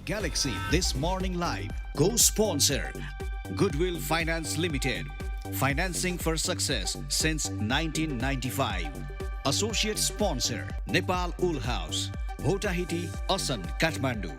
Galaxy This Morning Live, co-sponsor Goodwill Finance Limited, financing for success since 1995. Associate sponsor Nepal Wool House, Bhotahiti, Asan, Kathmandu.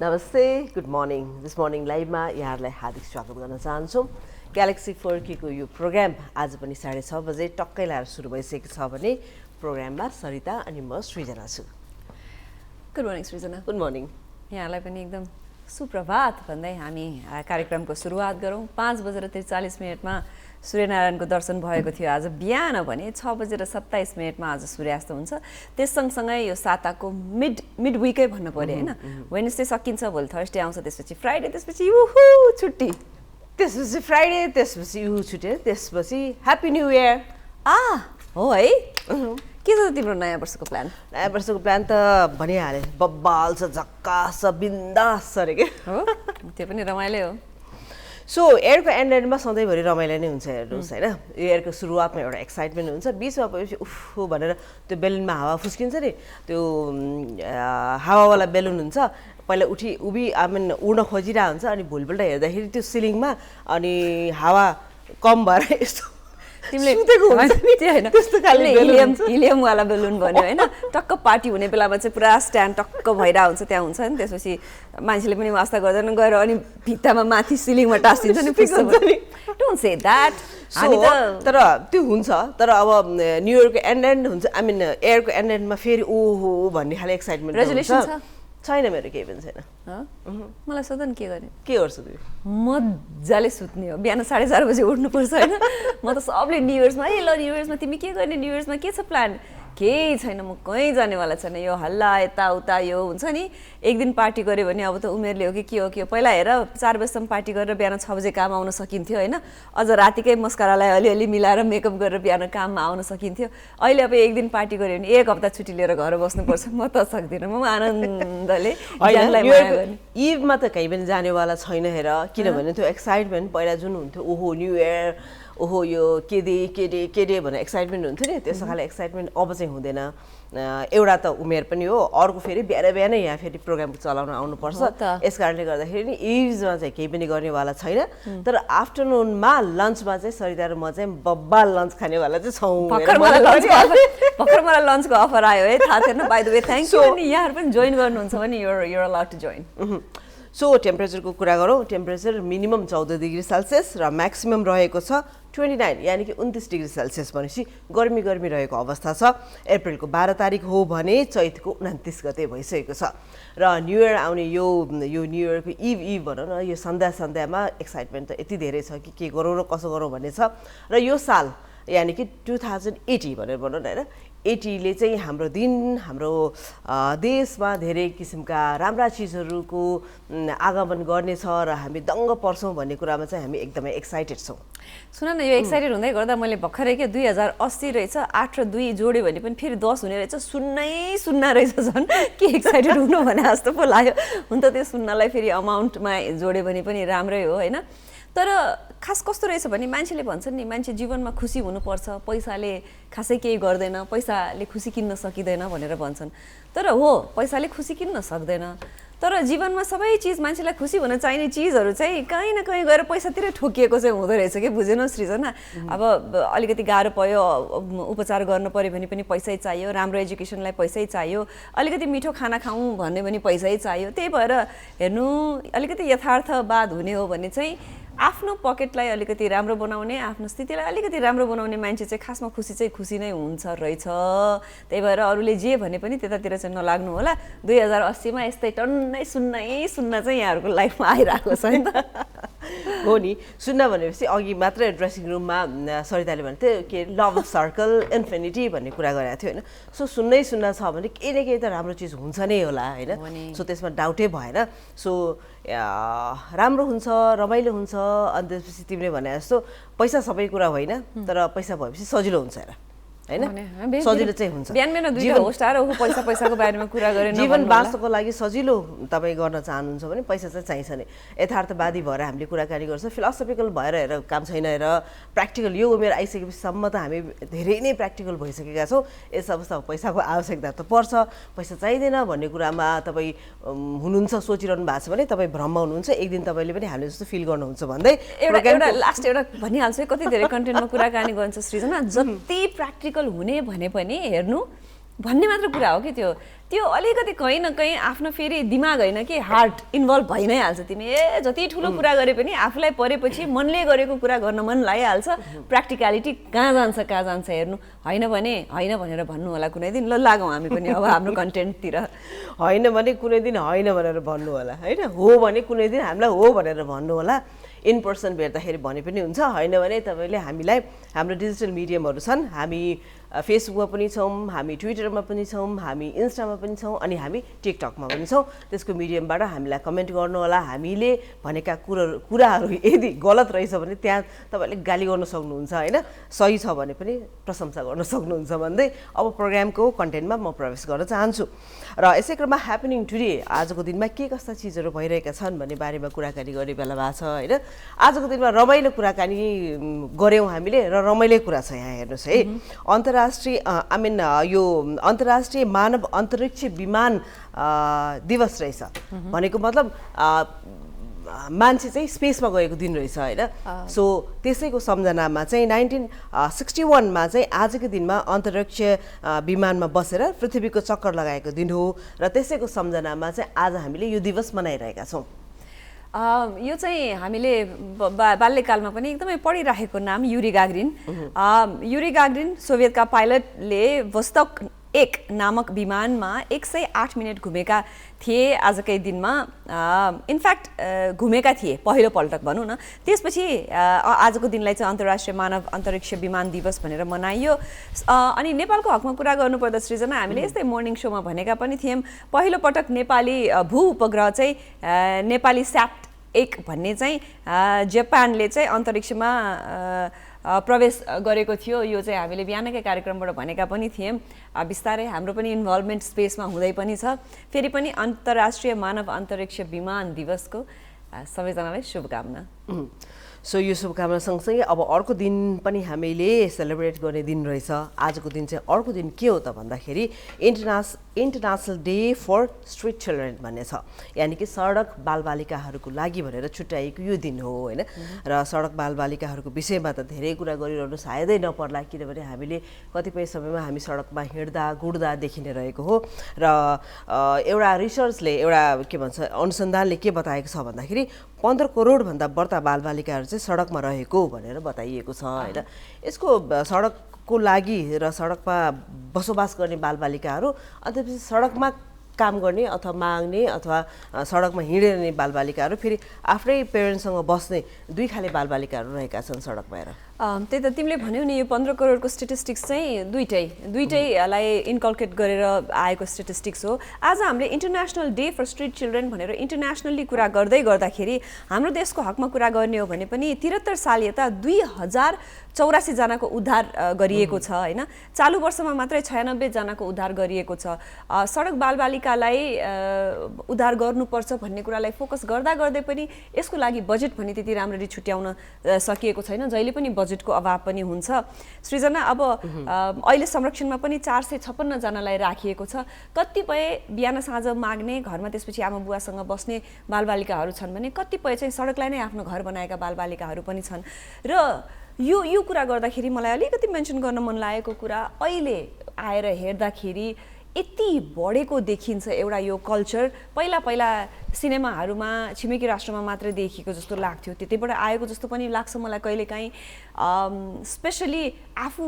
नमस्ते, good morning. This morning लाइभमा यहाँहरूलाई हार्दिक स्वागत गर्न चाहन्छौँ। Galaxy 4K को यो programme आज पनि 6:30 बजे टक्कै लाएर सुरु भइसकेको छ भने प्रोग्राममा सरिता अनि म सृजना छु। Good morning Srijana. Good morning. यहाँलाई पनि एकदम सुप्रभात भन्दै हामी कार्यक्रमको सुरुवात गरौँ। 5:43 सूर्यनारायणको दर्शन भएको थियो आज बिहान भने 6:27 आज सूर्यास्त हुन्छ। त्यस सँगसँगै यो साताको मिड विकै भन्नु पर्यो होइन। वेडनेसडे सकिन्छ, भोलि थर्सडे आउँछ, त्यसपछि फ्राइडे, त्यसपछि युहु छुट्टी, त्यसपछि फ्राइडे, त्यसपछि युहु छुट्टी, त्यसपछि ह्याप्पी न्यू इयर। हो है। के छ तिम्रो नयाँ वर्षको प्लान? नयाँ वर्षको प्लान त भनिहालेँ, बब्बाल छ, झक्कास छ, बिन्दास छ अरे के हो। त्यो पनि रमाइलो हो। सो एयरको एन्डमा सधैँभरि रमाइलो नै हुन्छ हेर्नुहोस् होइन। यो एयरको सुरुवातमा एउटा एक्साइटमेन्ट हुन्छ, बिचमा भएपछि उफ भनेर त्यो बेलुनमा हावा फुस्किन्छ नि, त्यो हावावाला बेलुन हुन्छ, पहिला उड्न खोजिरहेको हुन्छ, अनि भोलिपल्ट हेर्दाखेरि त्यो सिलिङमा अनि हावा कम भएर यस्तो तिमीले त्यस्तो खालले हिलियमवाला बेलुन भन्यो होइन। टक्क पार्टी हुने बेलामा चाहिँ पुरा स्ट्यान्ड टक्क भइरहेको हुन्छ, त्यहाँ हुन्छ नि। त्यसपछि मान्छेले पनि वास्ता गर्दैन, गएर अनि भित्तामा माथि सिलिङमा टाँसिन्छ नि। Don't say that. तर त्यो हुन्छ, तर अब न्यु इयरको एन्ड हुन्छ, एयरको एन्डमा फेरि ओहो भन्ने खाले एक्साइटमेन्ट रेजोल्युसन छ? छैन, मेरो केही पनि छैन। मलाई सोध न के गर्ने? के गर्छु तिमी? मजाले सुत्ने हो, बिहान 4:30 बजे उठ्नुपर्छ होइन। म त सबले न्यु इयर्समा ल न्यु इयर्समा तिमी के गर्ने, न्यु इयर्समा के छ प्लान? केही छैन, म कहीँ जानेवाला छैन। यो हल्ला यताउता यो हुन्छ नि, एक दिन पार्टी गऱ्यो भने अब त उमेरले हो कि के हो के हो। पहिला हेर 4 बजीसम्म पार्टी गरेर बिहान 6 बजे काम आउन सकिन्थ्यो होइन। अझ रातिकै मस्कारालाई अलिअलि मिलाएर मेकअप गरेर बिहान काममा आउन सकिन्थ्यो। अहिले अब एक दिन पार्टी गऱ्यो भने 1 हप्ता छुट्टी लिएर घर बस्नुपर्छ। म त सक्दिनँ, म आनन्दले इभमा त कहीँ पनि जानेवाला छैन हेर। किनभने त्यो एक्साइटमेन्ट पहिला जुन हुन्थ्यो, ओहो न्यु इयर, ओहो यो के दे भनेर एक्साइटमेन्ट हुन्थ्यो नि, त्यस्तो खाले एक्साइटमेन्ट अब चाहिँ हुँदैन। एउटा त उमेर पनि हो, अर्को फेरि बिहानै यहाँ फेरि प्रोग्राम चलाउन आउनुपर्छ। यस कारणले गर्दाखेरि नि इभमा चाहिँ केही पनि गर्नेवाला छैन। तर आफ्टरनुनमा लन्चमा चाहिँ सरिता र म चाहिँ बब्बाल लन्च खानेवाला चाहिँ छौँ। भर्खर मलाई लन्चको अफर आयो है, थाहा थिएन। By the way thank you. अनि यहाँहरू पनि जोइन गर्नुहुन्छ भने you're allowed to join. So टेम्परेचरको कुरा गरौँ। टेम्परेचर मिनिमम 14 डिग्री सेल्सियस र म्याक्सिमम रहेको छ 29 यानि कि 29 डिग्री सेल्सियस। भनेपछि गर्मी रहेको अवस्था छ। अप्रिलको 12 तारिक हो भने चैतको 29 गते भइसकेको छ। र न्यु इयर आउने यो न्यु इयरको इभ भनौँ न, यो सन्ध्यामा एक्साइटमेन्ट त यति धेरै छ कि के गरौँ र कसो गरौँ भन्ने छ। र यो साल यानि कि 2080 भनेर भनौँ न होइन, 80ले चाहिँ हाम्रो दिन, हाम्रो देशमा धेरै किसिमका राम्रा चिजहरूको आगमन गर्नेछ र हामी दङ्ग पर्छौँ भन्ने कुरामा चाहिँ हामी एकदमै एक्साइटेड छौँ। सुन न, यो एक्साइटेड हुँदै गर्दा मैले भर्खरै के 2080 रहेछ, 8 र 2 जोड्यो भने पनि फेरि 10 हुने रहेछ। सुन्न रहेछ झन्, के एक्साइटेड हुनु भने जस्तो पो लाग्यो। हुन त त्यो सुन्नलाई फेरि अमाउन्टमा जोड्यो भने पनि राम्रै हो होइन। तर खास कस्तो रहेछ भने मान्छेले भन्छन् नि, मान्छे जीवनमा खुसी हुनुपर्छ, पैसाले खासै केही गर्दैन, पैसाले खुसी किन्न सकिँदैन भनेर भन्छन्। तर हो, पैसाले खुसी किन्न सक्दैन। तर जीवनमा सबै चिज मान्छेलाई खुसी हुन चाहिने चिजहरू चाहिँ कहीँ न कहीँ गएर पैसातिर ठोकिएको चाहिँ हुँदो रहेछ कि, बुझेनौ सृजना? अब अलिकति गाह्रो पऱ्यो, उपचार गर्नु पऱ्यो भने पनि पैसै चाहियो, राम्रो एजुकेसनलाई पैसै चाहियो, अलिकति मिठो खाना खाऊँ भन्ने पनि पैसै चाहियो। त्यही भएर हेर्नु, अलिकति यथार्थवाद हुने हो भने चाहिँ आफ्नो पकेटलाई अलिकति राम्रो बनाउने, आफ्नो स्थितिलाई अलिकति राम्रो बनाउने मान्छे चाहिँ खासमा खुसी नै हुन्छ रहेछ। त्यही भएर अरूले जे भने पनि त्यतातिर चाहिँ नलाग्नु होला। 2080मा यस्तै टन्नै सुन्न चाहिँ यहाँहरूको लाइफमा आइरहेको छ नि त। हो नि सुन्न भनेपछि अघि मात्रै ड्रेसिङ रुममा सरिताले भन्थ्यो के लभ सर्कल इन्फिनिटी भन्ने कुरा गरेको थियो होइन सो सुन्नै सुन्न छ भने केही न केही त राम्रो चिज हुन्छ नै होला होइन सो त्यसमा डाउटै भएन सो राम्रो हुन्छ रमाइलो हुन्छ अनि त्यसपछि तिमीले भने जस्तो पैसा सबै कुरा होइन तर पैसा भएपछि सजिलो हुन्छ हेर हैन सजिलो चाहिँ हुन्छ बिहान बिहान दुईटा होस्ट आएर उ पैसाको बारेमा कुरा गरे जीवन बाँच्नको लागि सजिलो तपाईँ गर्न चाहनुहुन्छ भने पैसा चाहिँ चाहिन्छ नै यथार्थवादी भएर हामीले कुराकानी गर्छ फिलोसफिकल भएर हेर काम छैन हेर प्र्याक्टिकल यो उमेर आइसकेपछिसम्म त हामी धेरै नै प्र्याक्टिकल भइसकेका छौँ यस अवस्थामा पैसाको आवश्यकता त पर्छ पैसा चाहिँदैन भन्ने कुरामा तपाईँ हुनुहुन्छ सोचिरहनु भएको छ भने तपाईँ भ्रममा हुनुहुन्छ एक दिन तपाईँले पनि हामीले जस्तो फिल गर्नुहुन्छ भन्दै एउटा लास्ट एउटा भनिहाल्छु कति धेरै कन्टेन्टमा कुराकानी गर्छ सृजना जति प्र्याक्टिकल हुने भने पनि हेर्नु भन्ने मात्र कुरा हो कि त्यो अलिकति कहीँ न कहीँ आफ्नो फेरि दिमाग होइन कि हार्ट इन्भल्भ भइ नै हाल्छ तिमी जति ठुलो कुरा गरे पनि आफूलाई परेपछि मनले गरेको कुरा गर्न मन लागिहाल्छ प्र्याक्टिकलिटी कहाँ जान्छ हेर्नु होइन भने होइन भनेर भन्नु होला कुनै दिन ल लागौँ हामी पनि अब हाम्रो कन्टेन्टतिर होइन भने कुनै दिन होइन भनेर भन्नु होला होइन हो भने कुनै दिन हामीलाई हो भनेर भन्नु होला इन पर्सन भेट्दाखेरि भने पनि हुन्छ होइन भने तपाईँले हामीलाई हाम्रो डिजिटल मिडियमहरू छन् हामी फेसबुकमा पनि छौँ हामी ट्विटरमा पनि छौँ हामी इन्स्टामा पनि छौँ अनि हामी टिकटकमा पनि छौँ त्यसको मिडियमबाट हामीलाई कमेन्ट गर्नुहोला हामीले भनेका कुराहरू यदि गलत रहेछ भने त्यहाँ तपाईँले गाली गर्न सक्नुहुन्छ होइन सही छ भने पनि प्रशंसा गर्न सक्नुहुन्छ भन्दै अब प्रोग्रामको कन्टेन्टमा म प्रवेश गर्न चाहन्छु र यसै क्रममा ह्यापनिङ टुडे आजको दिनमा के कस्ता चिजहरू भइरहेका छन् भन्ने बारेमा कुराकानी गर्ने बेला भएको छ होइन आजको दिनमा रमाइलो कुराकानी गऱ्यौँ हामीले र रमाइलो कुरा छ यहाँ हेर्नुहोस् है यो अन्तर्राष्ट्रिय मानव अन्तरिक्ष विमान दिवस रहेछ भनेको मतलब मान्छे चाहिँ स्पेसमा गएको दिन रहेछ होइन सो त्यसैको सम्झनामा चाहिँ 1961मा चाहिँ आजको दिनमा अन्तरिक्ष विमानमा बसेर पृथ्वीको चक्कर लगाएको दिन हो र त्यसैको सम्झनामा चाहिँ आज हामीले यो दिवस मनाइरहेका छौँ यो चाहिँ हामीले बाल्यकालमा पनि एकदमै पढिराखेको नाम युरी गाग्रिन सोभियतका पाइलटले वोस्तोक 1 नामक विमानमा 108 मिनट घुमेका थिए आजकै दिनमा इनफ्याक्ट घुमेका थिए पहिलो पल्टक भनौँ न त्यसपछि आजको दिनलाई चाहिँ अन्तर्राष्ट्रिय मानव अन्तरिक्ष विमान दिवस भनेर मनाइयो अनि नेपालको हकमा कुरा गर्नुपर्दा सृजना हामीले यस्तै मर्निङ सोमा भनेका पनि थियौँ पहिलो पटक नेपाली भू उपग्रह चाहिँ नेपाली स्याट 1 भन्ने चाहिँ जापानले चाहिँ अन्तरिक्षमा प्रवेश गरेको थियो यो चाहिँ हामीले बिहानकै कार्यक्रमबाट भनेका पनि थियौँ बिस्तारै हाम्रो पनि इन्भल्भमेन्ट स्पेसमा हुँदै पनि छ फेरि पनि अन्तर्राष्ट्रिय मानव अन्तरिक्ष विमान दिवसको सबैजनालाई शुभकामना सो यो शुभकामना सँगसँगै अब अर्को दिन पनि हामीले सेलिब्रेट गर्ने दिन रहेछ आजको दिन चाहिँ अर्को दिन के हो त भन्दाखेरि international day for street children भन्ने छ यानि कि सडक बालबालिकाहरूको लागि भनेर छुट्याइएको यो दिन हो होइन र सडक बालबालिकाहरूको विषयमा त धेरै कुरा गरिरहनु सायदै नपर्ला किनभने हामीले कतिपय समयमा हामी सडकमा हिँड्दा गुड्दा देखिने रहेको हो र एउटा रिसर्चले एउटा के भन्छ अनुसन्धानले के बताएको छ भन्दाखेरि 15 करोडभन्दा बढ्ता बालबालिकाहरू चाहिँ सडकमा रहेको भनेर बताइएको छ होइन यसको सडकको लागि र सडकमा बसोबास गर्ने बालबालिकाहरू अनि त्यसपछि सडकमा काम गर्ने अथवा माग्ने अथवा सडकमा हिँडिरहने बालबालिकाहरू फेरि आफ्नै पेरेन्ट्ससँग बस्ने दुई खाले बालबालिकाहरू रहेका छन् सडकमा हेर त्यही त तिमीले भन्यौ नि यो 15 करोडको स्टेटिस्टिक्स चाहिँ दुईटैलाई इन्कल्केट गरेर आएको स्टेटिस्टिक्स हो आज हामीले international day for street children भनेर इन्टरनेसनली कुरा गर्दाखेरि हाम्रो देशको हकमा कुरा गर्ने हो भने पनि 73 साल यता 2084 जनाको उद्धार गरिएको छ होइन चालु वर्षमा मात्रै 96 जनाको उद्धार गरिएको छ सडक बालबालिकालाई उद्धार गर्नुपर्छ भन्ने कुरालाई फोकस गर्दै पनि यसको लागि बजेट भने त्यति राम्ररी छुट्याउन सकिएको छैन जहिले पनि बजेटको अभाव पनि हुन्छ सृजना अब अहिले संरक्षणमा पनि 456 जनालाई राखिएको छ कतिपय बिहान साँझ माग्ने घरमा त्यसपछि आमा बुवासँग बस्ने बालबालिकाहरू छन् भने कतिपय चाहिँ सडकलाई नै आफ्नो घर बनाएका बालबालिकाहरू पनि छन् र यो कुरा गर्दाखेरि मलाई अलिकति मेन्सन गर्न मन लागेको कुरा अहिले आएर हेर्दाखेरि यति बढेको देखिन्छ एउटा यो कल्चर पहिला सिनेमाहरूमा छिमेकी राष्ट्रमा मात्रै देखिएको जस्तो लाग्थ्यो त्यतैबाट आएको जस्तो पनि लाग्छ मलाई कहिलेकाहीँ स्पेसली आफू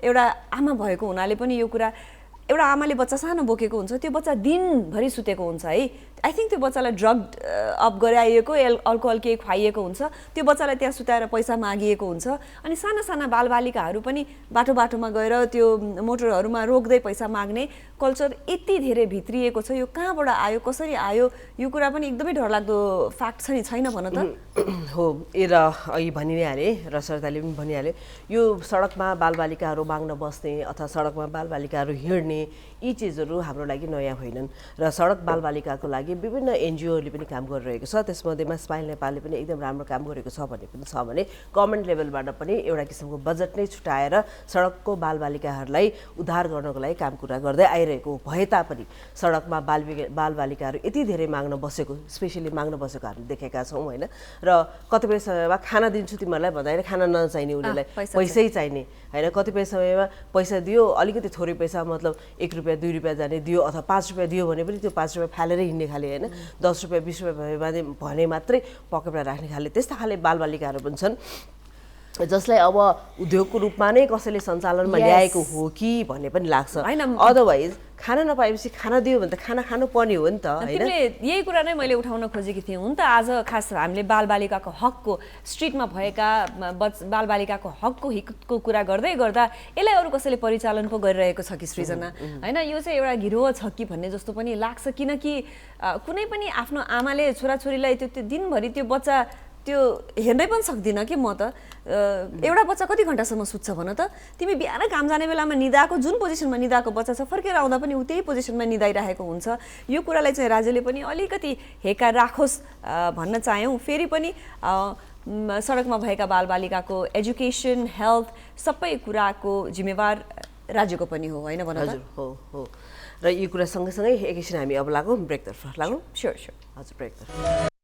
एउटा आमा भएको हुनाले पनि यो कुरा एउटा आमाले बच्चा सानो बोकेको हुन्छ त्यो बच्चा दिनभरि सुतेको हुन्छ है आई थिङ्क त्यो बच्चालाई ड्रग अप गराइएको अल्कोहल केही खुवाइएको हुन्छ त्यो बच्चालाई त्यहाँ सुताएर पैसा मागिएको हुन्छ अनि साना साना बालबालिकाहरू पनि बाटो बाटोमा गएर त्यो मोटरहरूमा रोक्दै पैसा माग्ने कल्चर यति धेरै भित्रिएको छ यो कहाँबाट आयो कसरी आयो यो कुरा पनि एकदमै डरलाग्दो फ्याक्ट छ नि छैन भन त हो र अघि भनि नै हालेँ र सरताले पनि भनिहाल्यो यो सडकमा बालबालिकाहरू माग्न बस्ने अथवा सडकमा बालबालिकाहरू हिँड्ने यी चिजहरू हाम्रो लागि नयाँ होइनन् र सडक बालबालिकाको लागि विभिन्न एनजिओहरूले पनि काम गरिरहेको छ त्यसमध्येमा स्माइल नेपालले पनि एकदम राम्रो काम गरेको छ भन्ने पनि छ भने गभर्मेन्ट लेभलबाट पनि एउटा किसिमको बजेट नै छुटाएर सडकको बालबालिकाहरूलाई उद्धार गर्नको लागि काम कुरा गर्दै आइरहेको भए तापनि सडकमा बालबालिकाहरू यति धेरै माग्न बसेको स्पेसली माग्न बसेको हामीले देखेका छौँ होइन र कतिपय समयमा खाना दिन्छु तिमीहरूलाई भन्दाखेरि खाना नचाहिने उनीहरूलाई पैसै चाहिने होइन कतिपय समयमा पैसा दियो अलिकति थोरै पैसा मतलब 1 रुपियाँ 2 रुपियाँ जाने दियो अथवा 5 रुपियाँ दियो भने पनि त्यो 5 रुपियाँ फालेर हिँड्ने खाले होइन 10 रुपियाँ 20 रुपियाँ भने मात्रै पकेटमा राख्ने खाले त्यस्ता खाले बालबालिकाहरू पनि छन् जसलाई अब उद्योगको रूपमा नै कसैले सञ्चालनमा ल्याएको हो कि भन्ने पनि लाग्छ अदरवाइज खाना नपाएपछि खाना दियो भने त खाना खानु पर्ने हो नि त हैन यही कुरा नै मैले उठाउन खोजेकी थिएँ हुन त आज खास हामीले बालबालिकाको हकको स्ट्रिटमा भएका बालबालिकाको हकको हितको कुरा गर्दै गर्दा यसलाई अरु कसैले परिचालन पो गरिरहेको छ कि सृजना हैन यो चाहिँ एउटा गिरोह छ कि भन्ने जस्तो पनि लाग्छ किनकि कुनै पनि आफ्नो आमाले छोराछोरीलाई त्यो दिनभरि त्यो बच्चा त्यो हेर्नै पनि सक्दिन के म त एउटा बच्चा कति घण्टासम्म सुत्छ भन त तिमी बिहान काम जाने बेलामा निदाएको जुन पोजिसनमा निदाएको बच्चा छ फर्केर आउँदा पनि उ त्यही पोजिसनमा निदाइरहेको हुन्छ यो कुरालाई चाहिँ राज्यले पनि अलिकति हेका राखोस् भन्न चाह्यौं फेरि पनि सडकमा भएका बालबालिकाको एजुकेसन हेल्थ सबै कुराको जिम्मेवार राज्यको पनि हो हैन भन त हो हो र यो कुरा सँगसँगै एकैछिन हामी अब लागौं ब्रेकतर्फ लागौं स्योर हजुर ब्रेकतर्फ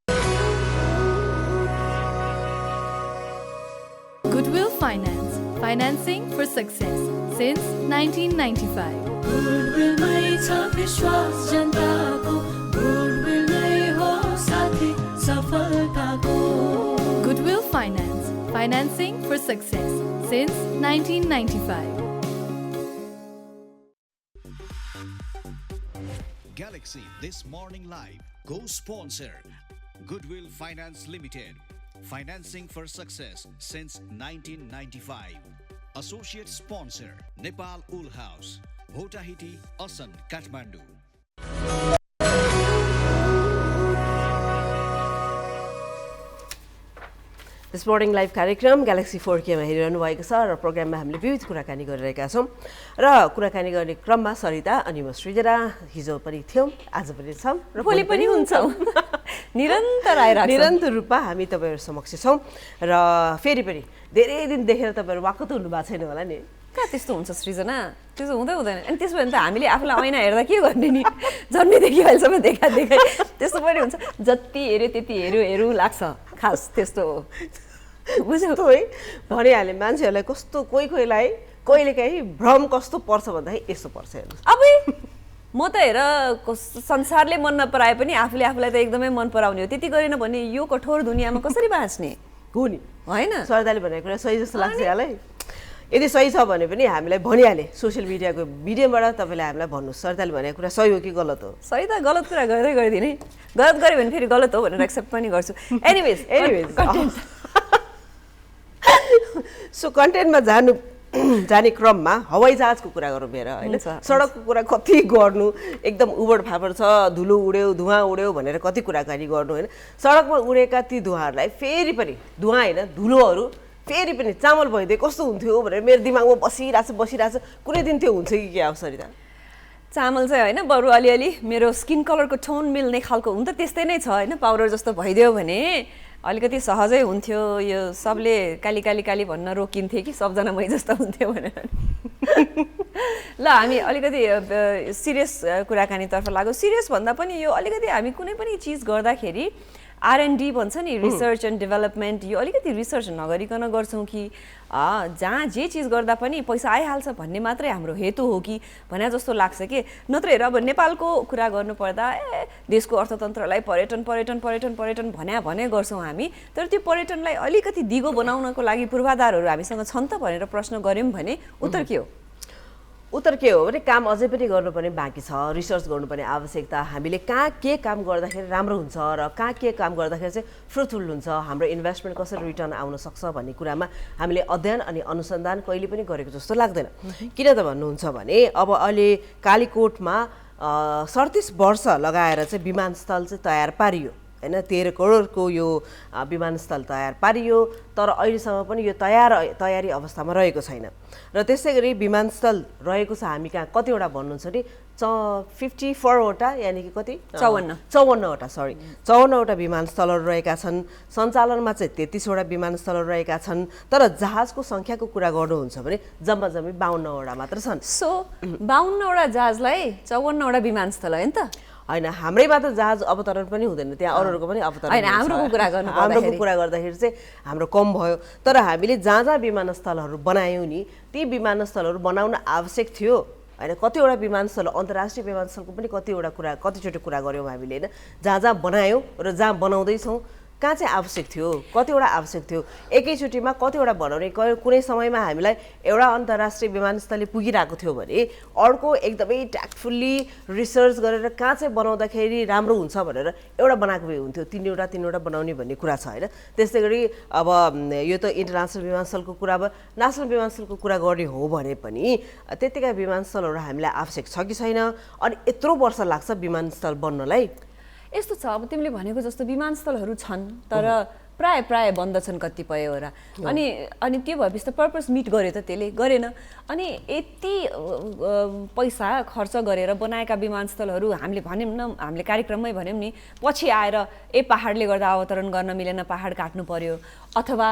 Goodwill Finance, financing for success since 1995. Goodwill mai cha vishwas janta ko, Goodwill mai ho sathi safalta ko. Goodwill Finance, financing for success since 1995. Galaxy This Morning Live co-sponsor Goodwill Finance Limited. Financing for success since 1995. Associate sponsor Nepal Wool House, Bhotahiti, Asan, Kathmandu. This morning live कार्यक्रम galaxy 4K मा हेरिरहनु भएको छ र प्रोग्राममा हामीले विविध कुराकानी गरिरहेका छौं र कुराकानी गर्ने क्रममा सरिता अनि म सृजना हिजो पनि थियौं आज पनि छौं र भोलि पनि हुन्छौं निरन्तर आइराख्छौं निरन्तर रूपमा हामी तपाईहरु समक्ष छौं र फेरि पनि धेरै दिन देखेर तपाईहरु वाक्क त हुनु भएको छैन होला नि का त्यस्तो हुन्छ सृजना त्यसो हुँदै हुँदैन अनि त्यसो भने त हामीले आफूलाई ऐना हेर्दा के गर्ने नि जन्मेदेखि अहिलेसम्म देखा त्यस्तो पनि हुन्छ जति हेर्यो त्यति हेरु लाग्छ खास त्यस्तो हो बुझ्यौ है भनिहाले मान्छेहरुलाई कस्तो कोहीलाई कहिलेकाहीँ भ्रम कस्तो पर्छ भन्दाखेरि यस्तो पर्छ हेर्नु अबे म त हेर संसारले मन नपराए पनि आफूले आफूलाई त एकदमै मन पराउने हो त्यति गरेन भने यो कठोर दुनियाँमा कसरी बाँच्ने हो नि हैन सरदारले भनेको कुरा सही जस्तो लाग्छ यहाँलाई यदि सही छ भने पनि हामीलाई भनिहाले सोशल मिडियाको मिडियाबाट तपाईले हामीलाई भन्नु सरदारले भनेको कुरा सही हो कि गलत हो सही त गलत कुरा गर्दै गरिदिने गलत गरे भने फेरि गलत हो भनेर एक्सेप्ट पनि गर्छु एनीवेज सो कन्टेन्टमा जाने क्रममा हवाईजहाजको कुरा गरौँ हेर हैन सडकको कुरा कति गर्नु एकदम उबड फाबड छ धुलो उड्यो धुवा उड्यो भनेर कति कुराकानी गर्नु हैन सडकमा उडेका ती धुवाहरूलाई फेरि पनि धुवा हैन धुलोहरू फेरि पनि चामल भइदिए कस्तो हुन्थ्यो भनेर मेरो दिमागमा बसिरहेछ कुनै दिन त्यो हुन्छ कि के हो सरिता चामल चाहिँ हैन बरु अलिअलि मेरो स्किन कलरको टोन मिल्ने खालको हुन्छ त्यस्तै नै छ हैन पाउडर जस्तो भइदियो भने अलिकति सहजै हुन्थ्यो यो सबले काली भन्न रोकिन्थे कि सबजना मै जस्तो हुन्थ्यो भनेर ल हामी अलिकति सिरियस कुराकानीतर्फ लाग्यो सिरियस भन्दा पनि यो अलिकति हामी कुनै पनि चीज गर्दाखेरि R&D भन्छ नि रिसर्च एन्ड डेभलपमेन्ट यो अलिकति रिसर्च नगरिकन गर्छौं कि जहाँ जे चीज गर्दा पनि पैसा आइहाल्छ भन्ने मात्रै हाम्रो हेतु हो कि भन्ने जस्तो लाग्छ के नत्र हेर अब नेपालको कुरा गर्नु पर्दा देशको अर्थतन्त्रलाई पर्यटन भने गर्छौं हामी तर त्यो पर्यटनलाई अलिकति दिगो बनाउनको लागि पूर्वाधारहरू हामीसँग छन् त भनेर प्रश्न गर्यौं भने उत्तर के हो उत्तर के हो भने काम अझै पनि गर्नुपर्ने बाँकी छ, रिसर्च गर्नुपर्ने आवश्यकता, हामीले कहाँ के काम गर्दाखेरि राम्रो हुन्छ र कहाँ के काम गर्दाखेरि चाहिँ फ्रुटफुल हुन्छ, हाम्रो इन्भेस्टमेन्ट कसरी रिटर्न आउन सक्छ भन्ने कुरामा हामीले अध्ययन अनि अनुसन्धान कहिले पनि गरेको जस्तो लाग्दैन। किन त भन्नुहुन्छ भने अब अहिले कालीकोटमा 37 वर्ष लगाएर चाहिँ विमानस्थल चाहिँ तयार पारियो हैन, 13 करोडको यो विमानस्थल तयार पारियो, तर अहिलेसम्म पनि यो तयारी अवस्थामा रहेको छैन। र त्यसै गरी विमानस्थल रहेको छ हामी कहाँ कतिवटा भन्नुहुन्छ नि 54वटा यानि कि कति 54वटा 54वटा विमानस्थलहरू रहेका छन्। सञ्चालनमा चाहिँ 33वटा विमानस्थलहरू रहेका छन्, तर जहाजको सङ्ख्याको कुरा गर्नुहुन्छ भने जम्मा जम्मी 52वटा मात्र छन्। सो 52वटा जहाजलाई 54वटा विमानस्थल होइन त? होइन, हाम्रै मात्र जहाज अवतरण पनि हुँदैन, त्यहाँ अरूहरूको पनि अवतरण होइन। हाम्रोको कुरा गर्दाखेरि चाहिँ हाम्रो कम भयो, तर हामीले जहाँ विमानस्थलहरू बनायौँ नि ती विमानस्थलहरू बनाउन आवश्यक थियो होइन। कतिवटा विमानस्थल अन्तर्राष्ट्रिय विमानस्थलको पनि कतिचोटि कुरा गऱ्यौँ हामीले होइन, जहाँ बनायौँ र जहाँ बनाउँदैछौँ कहाँ चाहिँ आवश्यक थियो, कतिवटा आवश्यक थियो, एकैचोटिमा कतिवटा बनाउने। कुनै समयमा हामीलाई एउटा अन्तर्राष्ट्रिय विमानस्थलले पुगिरहेको थियो भने अर्को एकदमै ट्याक्टफुल्ली रिसर्च गरेर कहाँ चाहिँ बनाउँदाखेरि राम्रो हुन्छ भनेर एउटा बनाएको भए हुन्थ्यो, तीनवटा बनाउने भन्ने कुरा छ होइन। त्यस्तै गरी अब यो त इन्टरनेसनल विमानस्थलको कुरा भयो, नेसनल विमानस्थलको कुरा गर्ने हो भने पनि त्यतिका विमानस्थलहरू हामीलाई आवश्यक छ कि छैन, अनि यत्रो वर्ष लाग्छ विमानस्थल बन्नलाई। यस्तो छ, अब तिमीले भनेको जस्तो विमानस्थलहरू छन् तर प्राय बन्द छन् कतिपयवटा, अनि त्यो भएपछि त पर्पस मिट गर्यो त, त्यसले गरेन। अनि यति पैसा खर्च गरेर बनाएका विमानस्थलहरू हामीले भन्यौँ न, हामीले कार्यक्रममै भन्यौँ नि, पछि आएर पहाडले गर्दा अवतरण गर्न मिलेन, पहाड काट्नु पर्यो, अथवा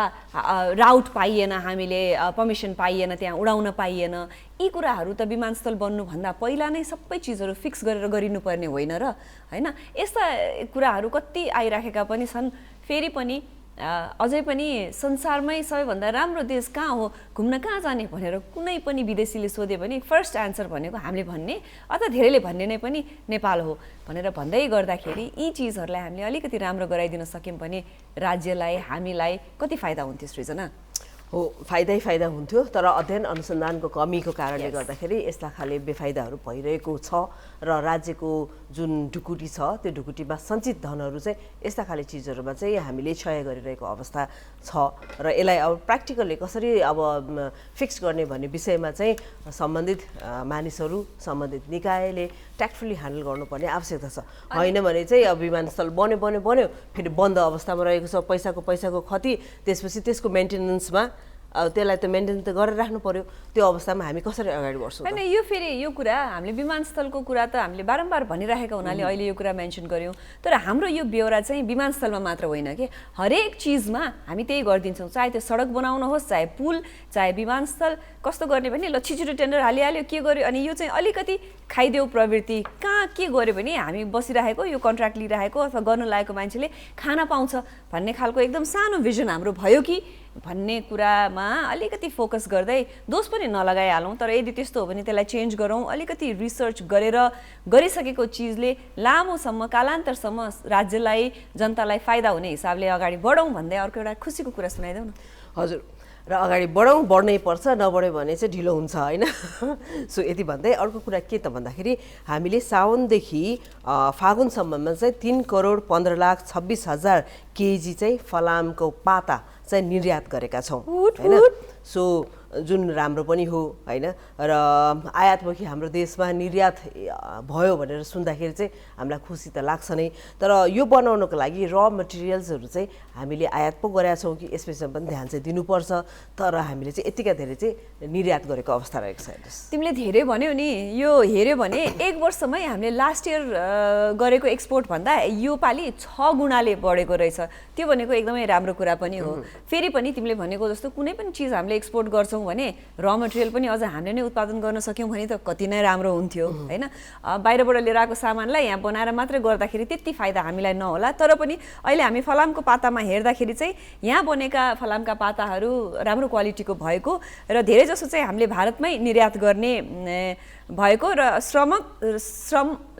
राउट पाइएन, हामीले पर्मिसन पाइएन, त्यहाँ उडाउन पाइएन। यी कुराहरू त विमानस्थल बन्नुभन्दा पहिला नै सबै चिजहरू फिक्स गरेर गरिनुपर्ने होइन र होइन। यस्ता कुराहरू कति आइराखेका पनि छन्। फेरि पनि अझै पनि संसारमै सबैभन्दा राम्रो देश कहाँ हो, घुम्न कहाँ जाने भनेर कुनै पनि विदेशीले सोध्यो भने फर्स्ट एन्सर भनेको हामीले भन्ने अथवा धेरैले भन्ने नै पनि नेपाल हो भनेर भन्दै गर्दाखेरि यी चिजहरूलाई हामीले अलिकति राम्रो गराइदिन सक्यौँ भने राज्यलाई, हामीलाई कति फाइदा हुन्थ्यो सृजना? हो, फाइदा हुन्थ्यो, तर अध्ययन अनुसन्धानको कमीको कारणले गर्दाखेरि यस्ता खाले बेफाइदाहरू भइरहेको छ र राज्यको जुन ढुकुटी छ त्यो ढुकुटीमा सञ्चित धनहरू चाहिँ यस्ता खाले चिजहरूमा चाहिँ हामीले क्षय गरिरहेको अवस्था छ र यसलाई अब प्र्याक्टिकली कसरी अब फिक्स गर्ने भन्ने विषयमा चाहिँ सम्बन्धित मानिसहरू, सम्बन्धित निकायले ट्याक्टफुल्ली ह्यान्डल गर्नुपर्ने आवश्यकता छ। होइन भने चाहिँ अब विमानस्थल बन्यो फेरि बन्द अवस्थामा रहेको छ, पैसाको क्षति, त्यसपछि त्यसको मेन्टेनेन्समा त्यसलाई त मेन्टेन त गरेर राख्नु पर्यो, त्यो अवस्थामा हामी कसरी अगाडि बढ्छौँ? होइन, यो फेरि यो कुरा हामीले विमानस्थलको कुरा त हामीले बारम्बार भनिराखेका हुनाले अहिले यो कुरा मेन्सन गऱ्यौँ, तर हाम्रो यो ब्यौरा चाहिँ विमानस्थलमा मात्र होइन कि हरेक चिजमा हामी त्यही गरिदिन्छौँ। चाहे त्यो सडक बनाउन होस्, चाहे पुल, चाहे विमानस्थल, कस्तो गर्ने भने ल छिटो टेन्डर हालिहाल्यो, के गर्यो, अनि यो चाहिँ अलिकति खाइदेऊ प्रवृत्ति। कहाँ के गर्यो भने हामी बसिरहेको, यो कन्ट्र्याक्ट लिइरहेको अथवा गर्न लागेको मान्छेले खाना पाउँछ भन्ने खालको एकदम सानो भिजन हाम्रो भयो कि भन्ने कुरामा अलिकति फोकस गर्दै दोष पनि नलगाइहालौँ। तर यदि त्यस्तो हो भने त्यसलाई चेन्ज गरौँ, अलिकति रिसर्च गरेर गरिसकेको चिजले लामोसम्म कालान्तरसम्म राज्यलाई, जनतालाई फाइदा हुने हिसाबले अगाडि बढौँ भन्दै अर्को एउटा खुसीको कुरा सुनाइदेऊ न। हजुर, र अगाडि बढ्नै पर्छ, नबढ्यो भने चाहिँ ढिलो हुन्छ होइन। सो यति भन्दै अर्को कुरा के त भन्दाखेरि हामीले साउनदेखि फागुनसम्ममा चाहिँ 3,15,26,000 केजी चाहिँ फलामको पाता चाहिँ निर्यात गरेका छौँ होइन। सो जुन राम्रो पनि हो होइन, र आयातमुखी हाम्रो देशमा निर्यात भयो भनेर सुन्दाखेरि चाहिँ हामीलाई खुसी त लाग्छ नै, तर यो बनाउनको लागि र मटेरियल्सहरू चाहिँ हामीले आयात पो गरेका छौँ कि यसमा पनि ध्यान चाहिँ दिनुपर्छ। तर हामीले चाहिँ यतिका धेरै चाहिँ निर्यात गरेको अवस्था रहेको छ। तिमीले धेरै भन्यौ नि, यो हेऱ्यो भने 1 वर्षमै हामीले लास्ट इयर गरेको एक्सपोर्ट भन्दा यो पालि 6 गुणाले बढेको रहेछ। त्यो भनेको एकदमै राम्रो कुरा पनि हो। फेरि पनि तिमीले भनेको जस्तो कुनै पनि चिज हामीले एक्सपोर्ट गर्छौँ भने र मटेरियल पनि अझ हामीले नै उत्पादन गर्न सक्यौँ भने त कति नै राम्रो हुन्थ्यो होइन। बाहिरबाट लिएर आएको सामानलाई यहाँ बनाएर मात्रै गर्दाखेरि त्यति फाइदा हामीलाई नहोला, तर पनि अहिले हामी फलामको पातामा हेर्दाखेरि चाहिँ यहाँ बनेका फलामका पाताहरू राम्रो क्वालिटीको भएको र धेरै जसो चाहिँ हामीले भारतमै निर्यात गर्ने भएको र श्रम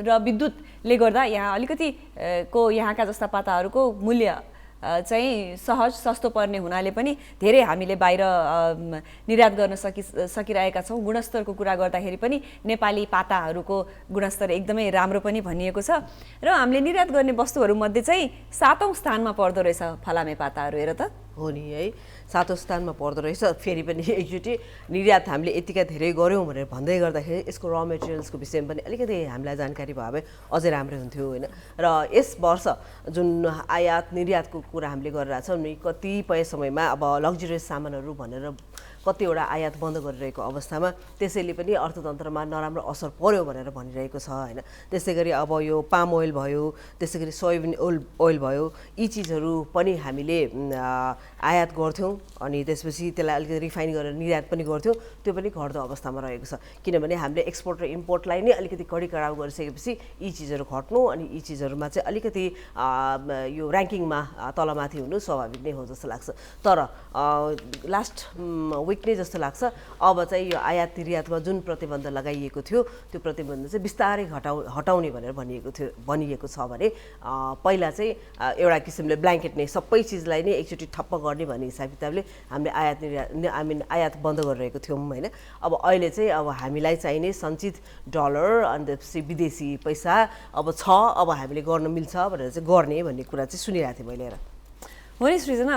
र विद्युतले गर्दा यहाँ अलिकति यहाँका जस्ता पाताहरूको मूल्य चाहिँ सहज सस्तो पर्ने हुनाले पनि धेरै हामीले बाहिर निर्यात गर्न सकिरहेका छौँ। गुणस्तरको कुरा गर्दाखेरि पनि नेपाली पाताहरूको गुणस्तर एकदमै राम्रो पनि भनिएको छ र हामीले निर्यात गर्ने वस्तुहरूमध्ये चाहिँ 7औं स्थानमा पर्दो रहेछ फलामे पाताहरू। हेर त, हो नि है, 7औं स्थानमा पर्दो रहेछ। फेरि पनि एकचोटि निर्यात हामीले यतिका धेरै गऱ्यौँ भनेर भन्दै गर्दाखेरि यसको र मेटेरियल्सको विषयमा पनि अलिकति हामीलाई जानकारी भयो भए अझै राम्रो हुन्थ्यो होइन। र यस वर्ष जुन आयात निर्यातको कुरा हामीले गरिरहेछौँ नि, कतिपय समयमा अब लग्जरियस सामानहरू भनेर कतिवटा आयात बन्द गरिरहेको अवस्थामा त्यसैले पनि अर्थतन्त्रमा नराम्रो असर पर्यो भनेर भनिरहेको छ होइन। त्यसै गरी अब यो पाम ओइल भयो, त्यसै गरी सोयाबिन ओइल भयो, यी चिजहरू पनि हामीले आयात गर्थ्यौँ अनि त्यसपछि त्यसलाई अलिकति रिफाइन गरेर निर्यात पनि गर्थ्यौँ। त्यो पनि घट्दो अवस्थामा रहेको छ, किनभने हामीले एक्सपोर्ट र इम्पोर्टलाई नै अलिकति कडाउ गरिसकेपछि यी चिजहरू घट्नु अनि यी चिजहरूमा चाहिँ अलिकति यो ऱ्याङ्किङमा तलमाथि हुनु स्वाभाविक नै हो जस्तो लाग्छ। तर लास्ट विक नै जस्तो लाग्छ अब चाहिँ यो आयात निर्यातमा जुन प्रतिबन्ध लगाइएको थियो त्यो प्रतिबन्ध चाहिँ बिस्तारै हटाउने भनेर भनिएको छ भने पहिला चाहिँ एउटा किसिमले ब्ल्याङ्केट नै सबै चिजलाई नै एकचोटि ठप्प गर्ने भन्ने हिसाब किताबले हामीले आयात बन्द गरिरहेको थियौँ होइन। अब अहिले चाहिँ अब हामीलाई चाहिने सञ्चित डलर अनि त्यसपछि विदेशी पैसा अब छ, अब हामीले गर्न मिल्छ भनेर चाहिँ गर्ने भन्ने कुरा चाहिँ सुनिरहेको थिएँ मैले। हो नि सृजना,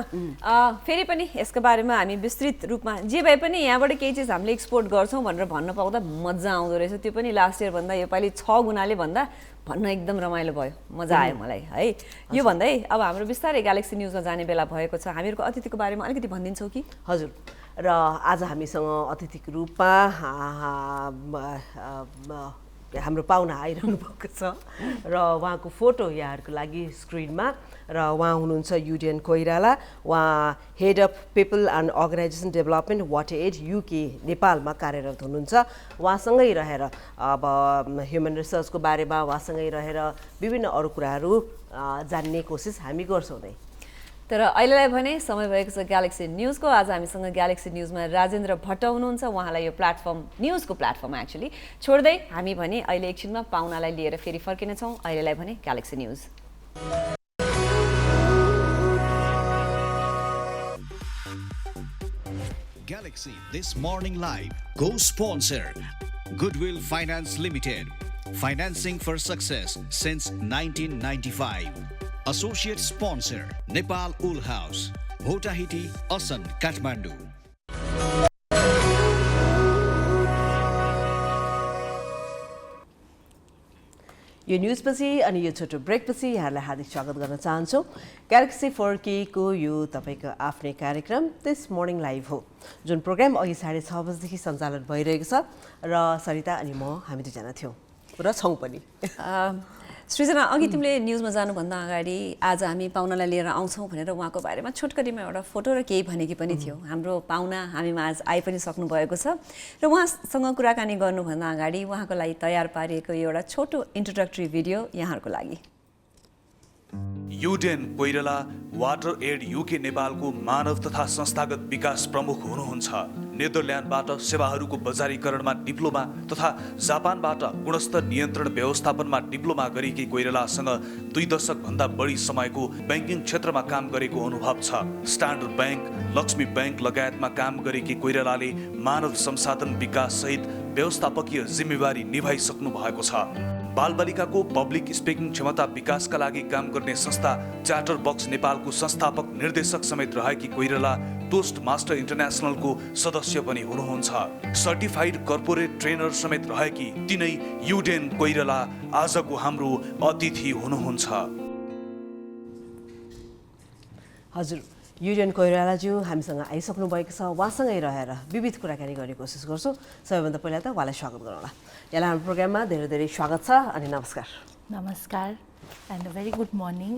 फेरि पनि यसको बारेमा हामी विस्तृत रूपमा जे भए पनि यहाँबाट केही चिज हामीले एक्सपोर्ट गर्छौँ भनेर भन्न पाउँदा मजा आउँदो रहेछ। त्यो पनि लास्ट इयर भन्दा योपालि 6 गुणाले भन्दा भन्न एकदम रमाइलो भयो, मजा आयो मलाई है। यो भन्दै अब हाम्रो बिस्तारै ग्यालेक्सी न्युजमा जाने बेला भएको छ। हामीहरूको अतिथिको बारेमा अलिकति भनिदिन्छौँ कि? हजुर, र आज हामीसँग अतिथिको रूपमा हाम्रो पाहुना आइरहनु भएको छ र उहाँको फोटो यहाँहरूको लागि स्क्रिनमा। र उहाँ हुनुहुन्छ युडिएन कोइराला, उहाँ head of people and organisation development वाटएड युके नेपालमा कार्यरत हुनुहुन्छ। उहाँसँगै रहेर अब ह्युमन रिसोर्सको बारेमा उहाँसँगै रहेर विभिन्न अरू कुराहरू जान्ने कोसिस हामी गर्छौँ नै। तर अहिलेलाई भने समय भएको छ ग्यालेक्सी न्युजको। आज हामीसँग ग्यालेक्सी न्युजमा राजेन्द्र भट्ट हुनुहुन्छ। उहाँलाई यो प्लेटफर्म, न्युजको प्लेटफर्म एक्चुअली छोड्दै हामी भने अहिले एकछिनमा पाहुनालाई लिएर फेरि फर्किनेछौँ। अहिलेलाई भने galaxy news. Galaxy This Morning Live co-sponsor Goodwill Finance Limited, financing for success since 1995. Associate sponsor Nepal Wool House, Bhotahiti, Asan, Kathmandu. यो न्युजपछि अनि यो छोटो ब्रेकपछि यहाँलाई हार्दिक स्वागत गर्न चाहन्छौँ। ग्यालेक्सी 4K को यो तपाईँको आफ्नै कार्यक्रम दिस मर्निङ लाइभ हो, जुन प्रोग्राम अघि 6:30 बजेदेखि सञ्चालन भइरहेको छ र सरिता अनि म हामी दुईजना थियौँ र छौँ पनि। सृजना, अघि तिमीले न्युजमा जानुभन्दा अगाडि आज हामी पाहुनालाई लिएर आउँछौँ भनेर उहाँको बारेमा छोटकरीमा एउटा फोटो र केही भनेकी पनि थियो। हाम्रो पाहुना हामीमा आज आइ पनि सक्नु भएको छ र उहाँसँग कुराकानी गर्नुभन्दा अगाडि उहाँको लागि तयार पारिएको एउटा छोटो इन्ट्रोडक्टरी भिडियो यहाँहरूको लागि। Yuden Koirala water aid UK नेपालको मानव तथा संस्थागत विकास प्रमुख हुनुहुन्छ। नेदरल्यान्डबाट सेवाहरूको बजारीकरणमा डिप्लोमा तथा जापानबाट गुणस्तर नियन्त्रण व्यवस्थापनमा डिप्लोमा गरेकी कोइरालासँग 2 दशकभन्दा बढी समयको ब्याङ्किङ क्षेत्रमा काम गरेको अनुभव छ। स्ट्यान्डर्ड ब्याङ्क, लक्ष्मी ब्याङ्क लगायतमा काम गरेकी कोइरालाले मानव संसाधन विकास सहित व्यवस्थापकीय जिम्मेवारी निभाइसक्नु भएको छ। बालबालिकाको पब्लिक स्पिकिङ क्षमता विकासका लागि काम गर्ने संस्था चार्टर बक्स नेपालको संस्थापक निर्देशक समेत रहेकी कोइराला टोस्ट मास्टर इन्टरनेसनलको सदस्य पनि हुनुहुन्छ। सर्टिफाइड कर्पोरेट ट्रेनर समेत रहेकी तिनै युडेन कोइराला आजको हाम्रो अतिथि हुनुहुन्छ। हजुर, युडिएन कोइरालाज्यू हामीसँग आइसक्नु भएको छ। उहाँसँगै रहेर विविध कुराकानी गर्ने कोसिस गर्छौँ। सबैभन्दा पहिला त उहाँलाई स्वागत गरौँला। यहाँलाई हाम्रो प्रोग्राममा धेरै धेरै स्वागत छ अनि नमस्कार। नमस्कार and a very good morning.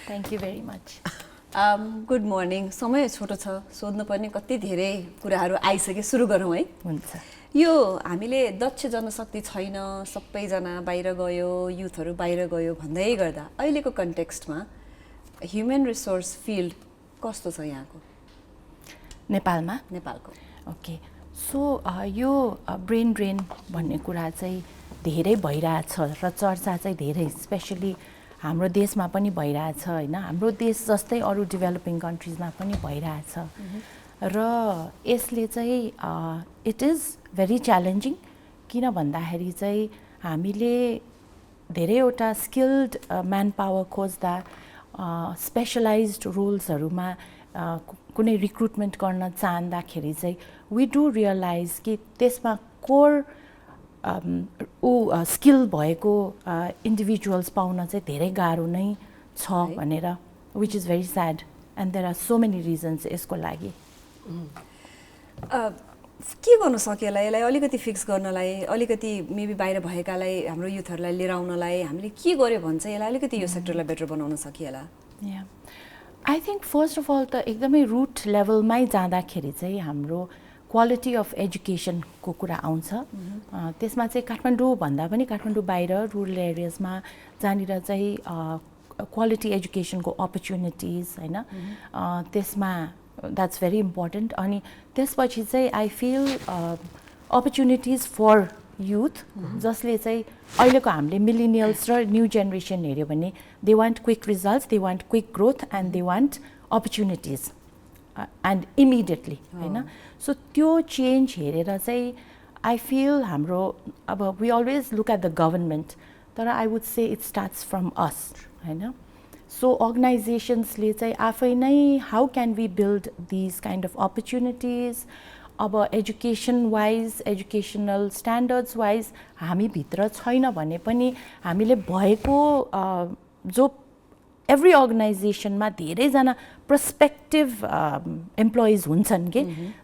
Thank you very much. Good morning. समय छोटो छ, सोध्नुपर्ने कति धेरै कुराहरू आइसके, सुरु गरौँ है। हुन्छ। यो हामीले दक्ष जनशक्ति छैन, सबैजना बाहिर गयो, युथहरू बाहिर गयो भन्दै गर्दा अहिलेको कन्टेक्स्टमा ह्युमन रिसोर्स फिल्ड कस्तो छ यहाँको नेपालमा? नेपालको ओके, सो यो ब्रेन ड्रेन भन्ने कुरा चाहिँ धेरै भइरहेछ र चर्चा चाहिँ धेरै, स्पेसली हाम्रो देशमा पनि भइरहेछ हैन हाम्रो देश जस्तै अरू डेभलपिङ कन्ट्रिजमा पनि भइरहेछ र यसले चाहिँ इट इज भेरी च्यालेन्जिङ किन भन्दाखेरि चाहिँ हामीले धेरैवटा स्किल्ड म्यान पावर खोज्दा स्पेशलाइज्ड रोल्सहरूमा कुनै रिक्रुटमेन्ट गर्न चाहँदाखेरि चाहिँ वी डु रियलाइज कि त्यसमा कोर स्किल भएको इन्डिभिजुअल्स पाउन चाहिँ धेरै गाह्रो नै छ भनेर which is very sad and there are so many reasons यसको लागि के गर्नु सकिएला यसलाई अलिकति फिक्स गर्नलाई अलिकति मेबी बाहिर भएकालाई हाम्रो युथहरूलाई लिएर आउनलाई हामीले के गर्यो भने चाहिँ यसलाई अलिकति यो सेक्टरलाई बेटर बनाउन सकिएला I think first of all त एकदमै रुट लेभलमै जाँदाखेरि चाहिँ हाम्रो क्वालिटी अफ एजुकेसनको कुरा आउँछ त्यसमा चाहिँ काठमाडौँ भन्दा पनि काठमाडौँ बाहिर रुरल एरियाजमा जहाँनिर चाहिँ क्वालिटी एजुकेसनको अपर्च्युनिटिज हैन त्यसमा द्याट्स भेरी इम्पोर्टेन्ट अनि त्यसपछि चाहिँ I feel opportunities for youth जसले चाहिँ अहिलेको हामीले मिलेनियल्स र न्यू जेनेरेसन हेऱ्यो भने they want quick results they want quick growth and they want opportunities and immediately हैन सो त्यो चेन्ज हेरेर चाहिँ आई फिल हाम्रो अब we always look at the government तर I would say it starts from us हैन so अर्गनाइजेसन्सले चाहिँ आफै नै how can we build these kind of opportunities अब education wise educational standards wise हामीभित्र छैन भने पनि हामीले भएको जो एभ्री अर्गनाइजेसनमा धेरैजना प्रस्पेक्टिभ इम्प्लोइज हुन्छन् कि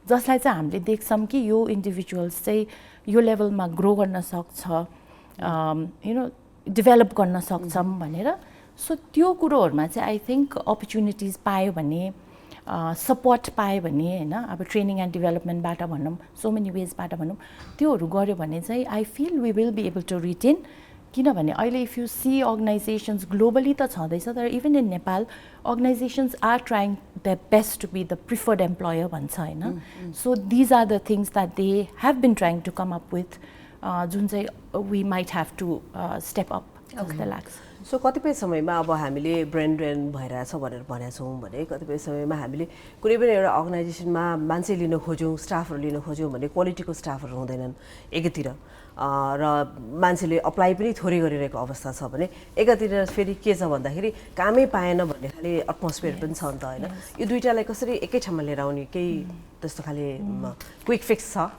जसलाई चाहिँ हामीले देख्छौँ कि यो इन्डिभिजुअल्स चाहिँ यो लेभलमा ग्रो गर्न सक्छ यु नो डेभलप गर्न सक्छौँ भनेर सो त्यो कुरोहरूमा चाहिँ आई थिङ्क अपर्च्युनिटिज पायो भने सपोर्ट पायो भने हैन अब ट्रेनिङ एन्ड डेभलपमेन्टबाट भनौँ सो मेनी वेजबाट भनौँ त्योहरू गऱ्यो भने चाहिँ I feel we will be able to retain किनभने अहिले if you see organisations globally त छँदैछ तर even in Nepal organisations are trying the best to be the preferred employer भन्छ होइन so these are the things that they have been trying to come up with जुन चाहिँ we might have to step up जस्तो लाग्छ so कतिपय समयमा अब हामीले ब्रेन ड्रेन भइरहेछ भनेर भनेका छौँ भने कतिपय समयमा हामीले कुनै पनि एउटा अर्गनाइजेसनमा मान्छे लिन खोज्यौँ स्टाफहरू लिन खोज्यौँ भने क्वालिटीको स्टाफहरू हुँदैनन् एकातिर र मान्छेले अप्लाई पनि थोरै गरिरहेको अवस्था छ भने एकातिर फेरि के छ भन्दाखेरि कामै पाएन भन्ने खाले एटमोस्फियर पनि छ नि त होइन यो दुइटालाई कसरी एकै ठाउँमा लिएर आउने केही त्यस्तो खाले क्विक फिक्स छ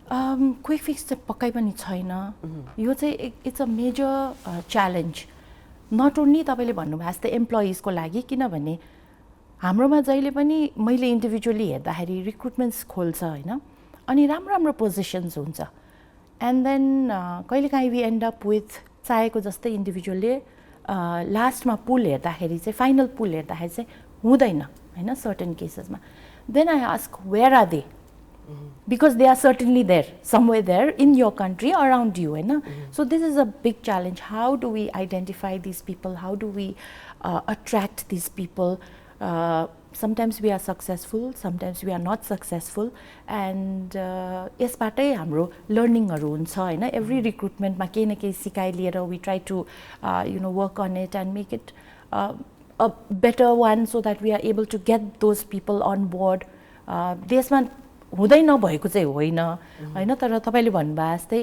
क्विक फिक्स चाहिँ पक्कै पनि छैन यो चाहिँ it's a major challenge not only तपाईँले भन्नुभएको जस्तै एम्प्लोइजको लागि किनभने हाम्रोमा जहिले पनि मैले इन्डिभिजुअली हेर्दाखेरि रिक्रुटमेन्ट्स खोल्छ होइन अनि राम्रो राम्रो पोजिसन्स हुन्छ एन्ड देन कहिलेकाहीँ वी एन्ड अप विथ चाहेको जस्तै इन्डिभिजुअलले लास्टमा पुल हेर्दाखेरि चाहिँ फाइनल पुल हेर्दाखेरि चाहिँ हुँदैन होइन सर्टेन केसेसमा then I ask where are they because they are certainly there somewhere there in your country around you so this is a big challenge how do we identify these people how do we attract these people sometimes we are successful sometimes we are not successful and यसबाटै हाम्रो लर्निङहरू हुन्छ होइन every रिक्रुटमेन्टमा केही न केही सिकाइ लिएर we try to work on it and make it a better one so that we are able to get those people on board देशमा हुँदै नभएको चाहिँ होइन होइन तर तपाईँले भन्नुभयो जस्तै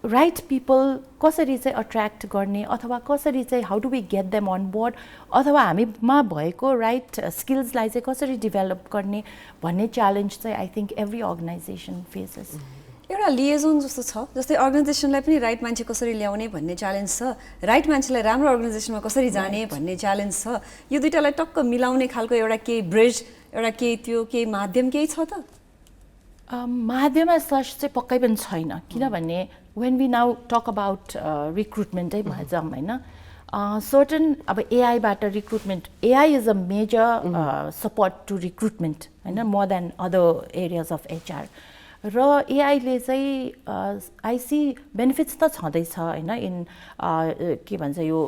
राइट पिपल कसरी चाहिँ अट्र्याक्ट गर्ने अथवा कसरी चाहिँ how do we get them on board अथवा हामीमा भएको राइट स्किल्सलाई चाहिँ कसरी डेभलप गर्ने भन्ने च्यालेन्ज चाहिँ I think every organization faces एउटा लिएजोन जस्तो छ जस्तै अर्गनाइजेसनलाई पनि राइट मान्छे कसरी ल्याउने भन्ने च्यालेन्ज छ राइट मान्छेलाई राम्रो अर्गनाइजेसनमा कसरी जाने भन्ने च्यालेन्ज छ यो दुइटालाई टक्क मिलाउने खालको एउटा केही ब्रिज एउटा केही त्यो केही माध्यम केही छ त माध्यम सच चाहिँ पक्कै पनि छैन किनभने when we now talk about रिक्रुटमेन्टै भन्छौँ होइन सर्टन अब एआईबाट recruitment AI is a major support to recruitment होइन more than other areas of HR र एआईले चाहिँ आइसी बेनिफिट्स त छँदैछ होइन इन के भन्छ यो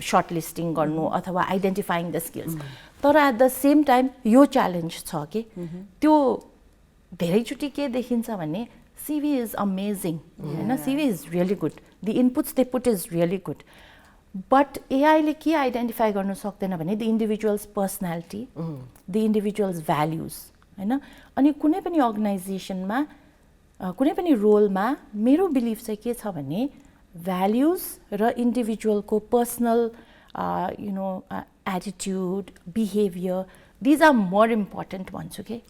सर्ट लिस्टिङ गर्नु अथवा आइडेन्टिफाइङ द स्किल्स तर एट द सेम टाइम यो च्यालेन्ज छ कि त्यो धेरैचोटि के देखिन्छ भने सिभी इज अमेजिङ होइन CV is really good the inputs they put is really good but एआईले के आइडेन्टिफाई गर्न सक्दैन भने the individual's personality, the individual's values होइन. अनि कुनै पनि अर्गनाइजेसनमा कुनै पनि रोलमा मेरो बिलिफ चाहिँ के छ भने भ्याल्युज र इन्डिभिजुअलको personal attitude, behaviour, these are more important भन्छु कि.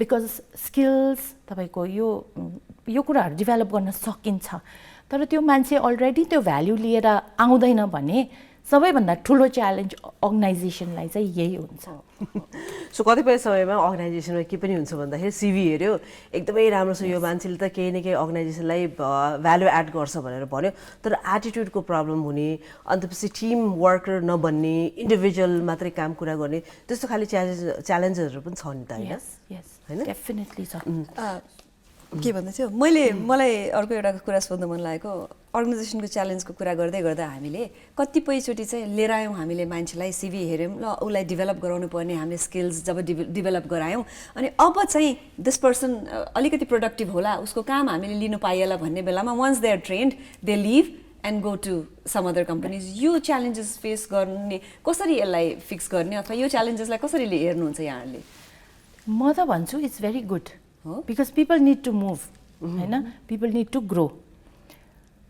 बिकज स्किल्स तपाईँको यो कुराहरू डेभलप गर्न सकिन्छ, तर त्यो मान्छे अलरेडी त्यो भ्याल्यु लिएर आउँदैन भने सबैभन्दा ठुलो च्यालेन्ज अर्गनाइजेसनलाई चाहिँ यही हुन्छ. सो कतिपय समयमा अर्गनाइजेसनमा के पनि हुन्छ भन्दाखेरि सिभी हेऱ्यो एकदमै राम्रो छ यो मान्छेले त केही न केही अर्गनाइजेसनलाई भ्यालु एड गर्छ भनेर भन्यो, तर एटिट्युडको प्रब्लम हुने, अन्त पछि टिम वर्कर नबन्ने, इन्डिभिजुअल मात्रै काम कुरा गर्ने, त्यस्तो खाले च्यालेन्जेसहरू पनि छ नि त होइन? होइन, डेफिनेटली छ. के भन्दै थियो मलाई अर्को एउटा कुरा सोध्नु मन लागेको, अर्गनाइजेसनको च्यालेन्जको कुरा गर्दै गर्दा हामीले कतिपयचोटि चाहिँ लिएर आयौँ हामीले मान्छेलाई, सिभी हेऱ्यौँ, ल उसलाई डेभलप गराउनु पर्ने हामीले स्किल्स जब डेभलप गरायौँ अनि अब चाहिँ दिस पर्सन अलिकति प्रोडक्टिभ होला, उसको काम हामीले लिनु पाइएला भन्ने बेलामा once they are trained they leave and go to some other companies. यो च्यालेन्जेस फेस गर्ने कसरी यसलाई फिक्स गर्ने अथवा यो च्यालेन्जेसलाई कसरी हेर्नुहुन्छ यहाँहरूले? म त भन्छु it's very good. Because people need to move, people need to grow.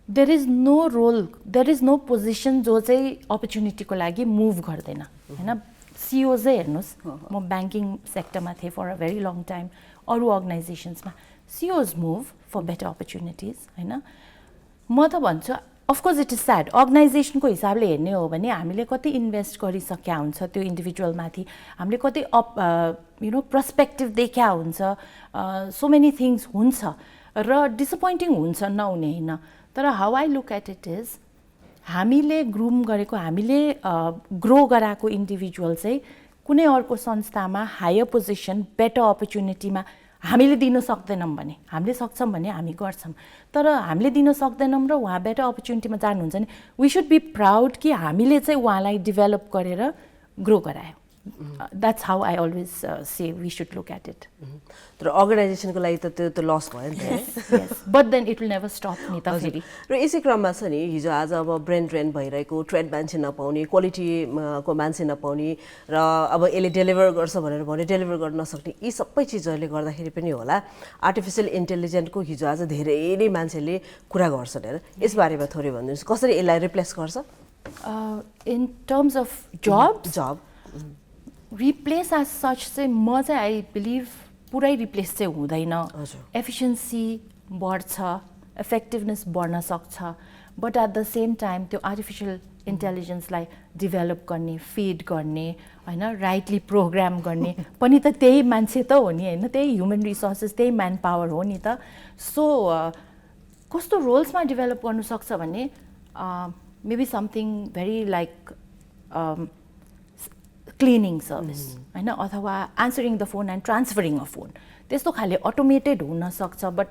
There is no role, there is no position जो चाहिँ अपर्च्युनिटीको लागि मुभ गर्दैन होइन. सिओ चाहिँ हेर्नुहोस्, म ब्याङ्किङ सेक्टरमा थिएँ for a very long time, अरू अर्गनाइजेसन्समा CEOs move for better opportunities होइन. म त भन्छु अफकोर्स इट इज स्याड. अर्गनाइजेसनको हिसाबले हेर्ने हो भने हामीले कति इन्भेस्ट गरिसकेका हुन्छ त्यो इन्डिभिजुअलमाथि, हामीले कति पर्सपेक्टिभ देखा हुन्छ, सो मेनी थिङ्स हुन्छ र डिसपोइन्टिङ हुन्छ नहुने होइन. तर how I look at it is हामीले ग्रुम गरेको, हामीले ग्रो गराएको इन्डिभिजुअल चाहिँ कुनै अर्को संस्थामा हायर पोजिसन, बेटर अपर्च्युनिटीमा हामीले दिन सक्दैनौँ भने, हामीले सक्छौँ भने हामी गर्छौँ, तर हामीले दिन सक्दैनौँ र उहाँ बेटर अपर्च्युनिटीमा जानुहुन्छ भने वी सुड बी प्राउड कि हामीले चाहिँ उहाँलाई डेभलप गरेर ग्रो गरायौँ. That's how I always say we should look at it. तर अर्गनाइजेसनको लागि त त्यो त लस भयो नि त. But then it will never stop नि त फेरि. र यसै क्रममा छ नि हिजो आज अब ब्रेन ड्रेन भइरहेको, ट्रेड मान्छे नपाउने, क्वालिटीको मान्छे नपाउने र अब यसले डेलिभर गर्छ भनेर भने डेलिभर गर्न नसक्ने, यी सबै चिजहरूले गर्दाखेरि पनि होला आर्टिफिसियल इन्टेलिजेन्टको हिजो आज धेरै नै मान्छेले कुरा गर्छन् होइन. यसबारेमा थोरै भनिदिनुहोस्, कसरी यसलाई रिप्लेस गर्छ? In terms of job replace as such चाहिँ म चाहिँ आई बिलिभ पुरै रिप्लेस चाहिँ हुँदैन. एफिसियन्सी बढ्छ, इफेक्टिभनेस बढ्न सक्छ, but at the same time त्यो आर्टिफिसियल इन्टेलिजेन्सलाई डेभलप गर्ने, फिड गर्ने होइन, राइटली प्रोग्राम गर्ने पनि त त्यही मान्छे त हो नि होइन, त्यही ह्युमन रिसोर्सेस, त्यही म्यान पावर हो नि त. सो कस्तो रोल्समा डेभलप गर्नुसक्छ भने maybe something very like cleaning service होइन, अथवा answering the phone and transferring a phone, त्यस्तो खाले अटोमेटेड हुनसक्छ. But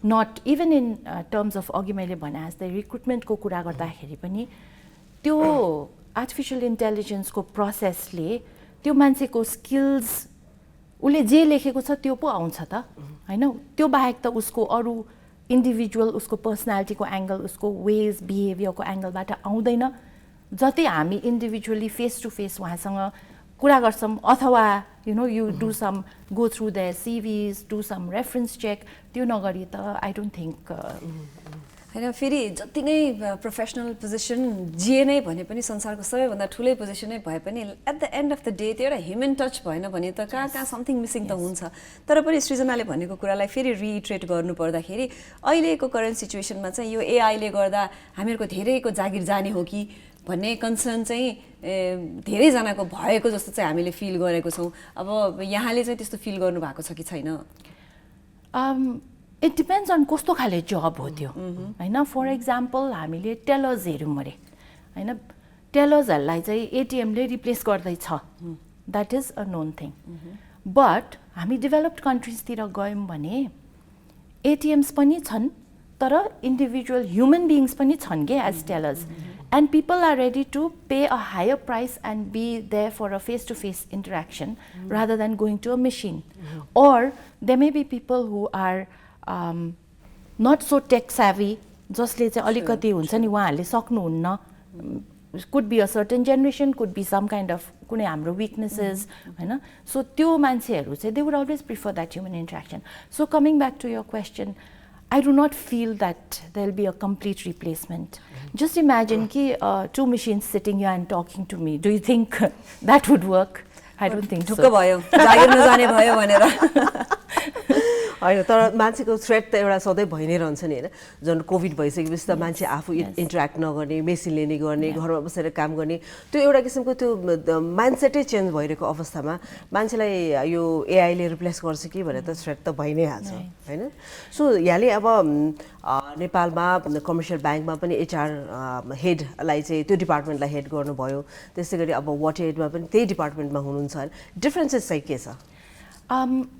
not even in terms of अघि मैले भने जस्तै रिक्रुटमेन्टको कुरा गर्दाखेरि पनि त्यो आर्टिफिसियल इन्टेलिजेन्सको प्रोसेसले त्यो मान्छेको स्किल्स, उसले जे लेखेको छ त्यो पो आउँछ त होइन. त्यो बाहेक त उसको अरू इन्डिभिजुअल, उसको पर्सनालिटीको एङ्गल, उसको वेज बिहेभियरको एङ्गलबाट आउँदैन. जति हामी इन्डिभिजुअली फेस टु फेस उहाँसँग कुरा गर्छौँ अथवा you do some, go through their CVs, do some reference check, त्यो नगरी त आई डोन्ट थिङ्क होइन. फेरि जति नै प्रोफेसनल पोजिसन जे नै भने पनि संसारको सबैभन्दा ठुलै पोजिसनै भए पनि at the end of the day त्यो एउटा ह्युमन टच भएन भने त कहाँ समथिङ मिसिङ त हुन्छ. तर पनि सृजनाले भनेको कुरालाई फेरि रिइट्रेट गर्नु पर्दाखेरि अहिलेको करेन्ट सिचुएसनमा चाहिँ यो एआईले गर्दा हामीहरूको धेरैको जागिर जाने हो कि भन्ने कन्सर्न चाहिँ धेरैजनाको भएको जस्तो चाहिँ हामीले फिल गरेको छौँ. अब यहाँले चाहिँ त्यस्तो फिल गर्नुभएको छ कि छैन? इट डिपेन्ड्स अन कस्तो खाले जब हो त्यो होइन. फर इक्जाम्पल हामीले टेलर्स हेऱ्यौँ अरे होइन, टेलर्सहरूलाई चाहिँ एटिएमले रिप्लेस गर्दैछ, that is a known thing. But हामी डेभलप्ड कन्ट्रिजतिर गयौँ भने एटिएम्स पनि छन्, तर इन्डिभिजुअल ह्युमन बिइङ्स पनि छन् के as tellers. And people are ready to pay a higher price and be there for a face-to-face interaction rather than going to a machine. Or there may be people who are not so tech savvy, जसले चाहिँ अलिकति हुन्छ नि उहाँहरूले सक्नुहुन्न could be a certain generation, could be some kind of कुनै हाम्रो weaknesses, हैन? So त्यो मान्छेहरू चाहिँ they would always prefer that human interaction. So coming back to your question, I do not feel that there will be a complete replacement. Just imagine कि two machines sitting here and talking to me. Do you think that would work? I don't think so. ढुक्क भयो जागिर नजाने भयो भनेर होइन तर मान्छेको थ्रेट त एउटा सधैँ भइ नै रहन्छ नि होइन जुन कोभिड भइसकेपछि त मान्छे आफू इन्टरेक्ट नगर्ने मेसिनले नै गर्ने घरमा बसेर काम गर्ने त्यो एउटा किसिमको त्यो माइन्डसेटै चेन्ज भइरहेको अवस्थामा मान्छेलाई यो एआईले रिप्लेस गर्छ कि भनेर त थ्रेट त भइ नै हाल्छ होइन सो यहाँले अब नेपालमा कमर्सियल ब्याङ्कमा पनि एचआर हेडलाई चाहिँ त्यो डिपार्टमेन्टलाई हेड गर्नुभयो त्यसै गरी अब वाटर एडमा पनि त्यही डिपार्टमेन्टमा हुनुहुन्छ डिफ्रेन्सेस चाहिँ के छ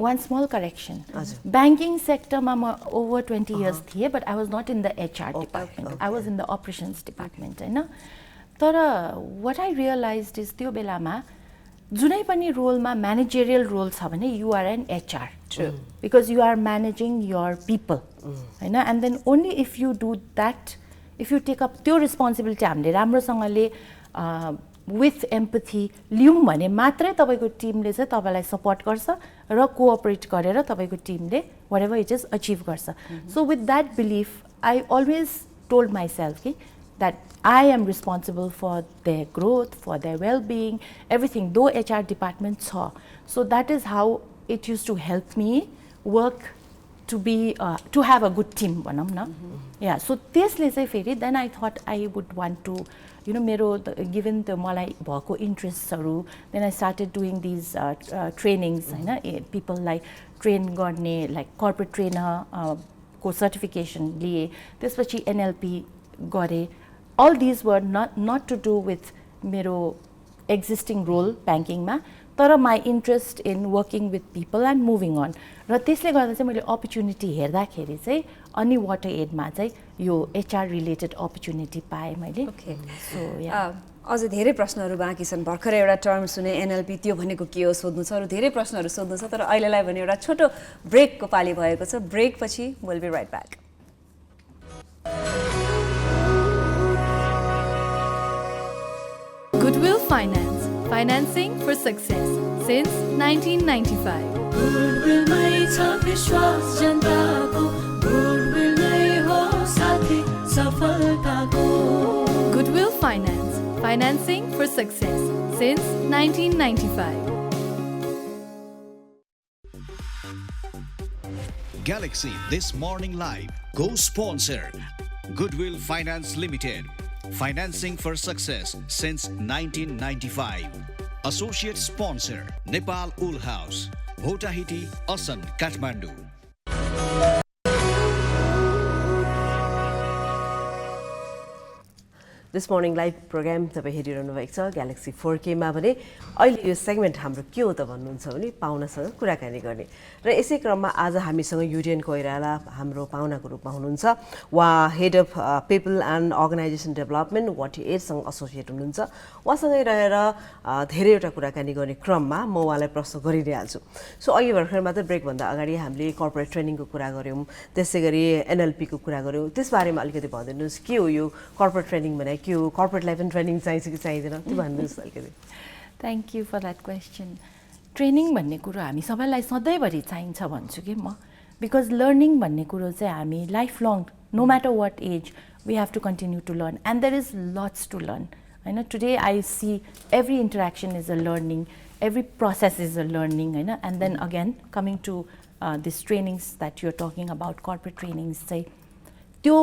One small correction. Banking sector ma over 20 years thiye, but I was not in the HR department. I was in the operations department, हैन? तर what I realized is त्यो बेलामा जुनै पनि रोलमा managerial role छ भने you are an HR. True. Because you are managing your people, हैन? And then only if you do that, if you take up त्यो responsibility हामीले राम्रोसँगले with empathy लियौं भने मात्रै तपाईको टिमले चाहिँ तपाईलाई सपोर्ट गर्छ र कोअपरेट गरेर तपाईको टिमले whatever it is achieve गर्छ so with that belief I always told myself that I am responsible for their growth, for their well-being, everything, though HR department छ so that is how it used to help me work to be to have a good team भनौं न yeah so त्यसले चाहिँ फेरि then I thought I would want to you know मेरो given the मलाई भएको interestsहरु then I started doing these trainings हैन people like train गर्ने like corporate trainer को certification लिए त्यसपछि NLP गरे all these were not to do with मेरो existing role banking मा तर my interest in working with people and moving on र त्यसले गर्दा चाहिँ मैले अपर्च्युनिटी हेर्दाखेरि चाहिँ अनि वाटर एडमा चाहिँ यो एचआर रिलेटेड अपर्च्युनिटी पाएँ मैले सो या अझ धेरै प्रश्नहरू बाँकी छन् भर्खरै एउटा टर्म सुने एनएलपी त्यो भनेको के हो सोध्नु छ अरु धेरै प्रश्नहरू सोध्नु छ तर अहिलेलाई भने एउटा छोटो ब्रेकको पाली भएको छ ब्रेक पछि will be right back Goodwill Finance, financing for success since 1995. Goodwill mai cha vishwas janta ko Goodwill nai ho sathi safalta ko Goodwill Finance, financing for success since 1995. Galaxy This Morning Live co-sponsor Goodwill Finance Limited. Financing for success since 1995. Associate sponsor Nepal Wool House, Bhotahiti, Asan, Kathmandu. This morning live programme तपाईँ हेरिरहनु भएको छ galaxy 4K मा भने अहिले यो segment हाम्रो के हो त भन्नुहुन्छ भने पाहुनासँग कुराकानी गर्ने र यसै क्रममा आज हामीसँग युडिएन कोइराला हाम्रो पाहुनाको रूपमा हुनुहुन्छ उहाँ head of people and organisation development water एडसँग एसोसिएट हुनुहुन्छ उहाँसँगै रहेर धेरैवटा कुराकानी गर्ने क्रममा म उहाँलाई प्रश्न गरिदिइहाल्छु सो अघि भर्खर मात्र ब्रेकभन्दा अगाडि हामीले कर्पोरेट ट्रेनिङको कुरा गऱ्यौँ त्यसै गरी एनएलपीको कुरा गऱ्यौँ त्यसबारेमा अलिकति भनिदिनुहोस् के हो यो कर्पोरेट ट्रेनिङ भने के हो कर्पोरेट लाइफ एन्ड ट्रेनिङ चाहिन्छ कि चाहिँदैन त्यो भनिदिनुहोस् अलिकति thank you for that question training भन्ने कुरो हामी सबैलाई सधैँभरि चाहिन्छ भन्छु कि म बिकज लर्निङ भन्ने कुरो चाहिँ हामी life long no matter what age we have to continue to learn and there is lots to learn होइन today I see every interaction is a learning every process is a learning होइन and then again coming to this trainings that you're talking about corporate trainings चाहिँ त्यो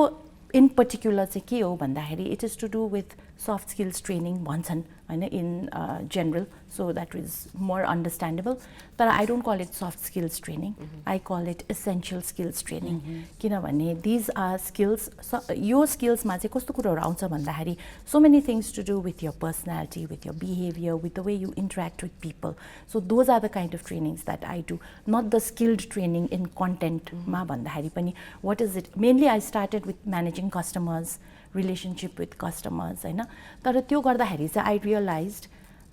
in particular चाहिँ के हो भन्दाखेरि it is to do with soft skills training भन्छन् होइन in general so that is more understandable तर I don't call it soft skills training I call it essential skills training किनभने दिज आर स्किल्स यो स्किल्समा चाहिँ कस्तो कुरोहरू आउँछ भन्दाखेरि so many things to do with your personality with your behaviour with the way you interact with people so those are the kind of trainings that I do not the skilled training in कन्टेन्टमा भन्दाखेरि पनि what is it mainly I started with managing customers relationship with customers हैन तर त्यो गर्दाखेरि चाहिँ I realized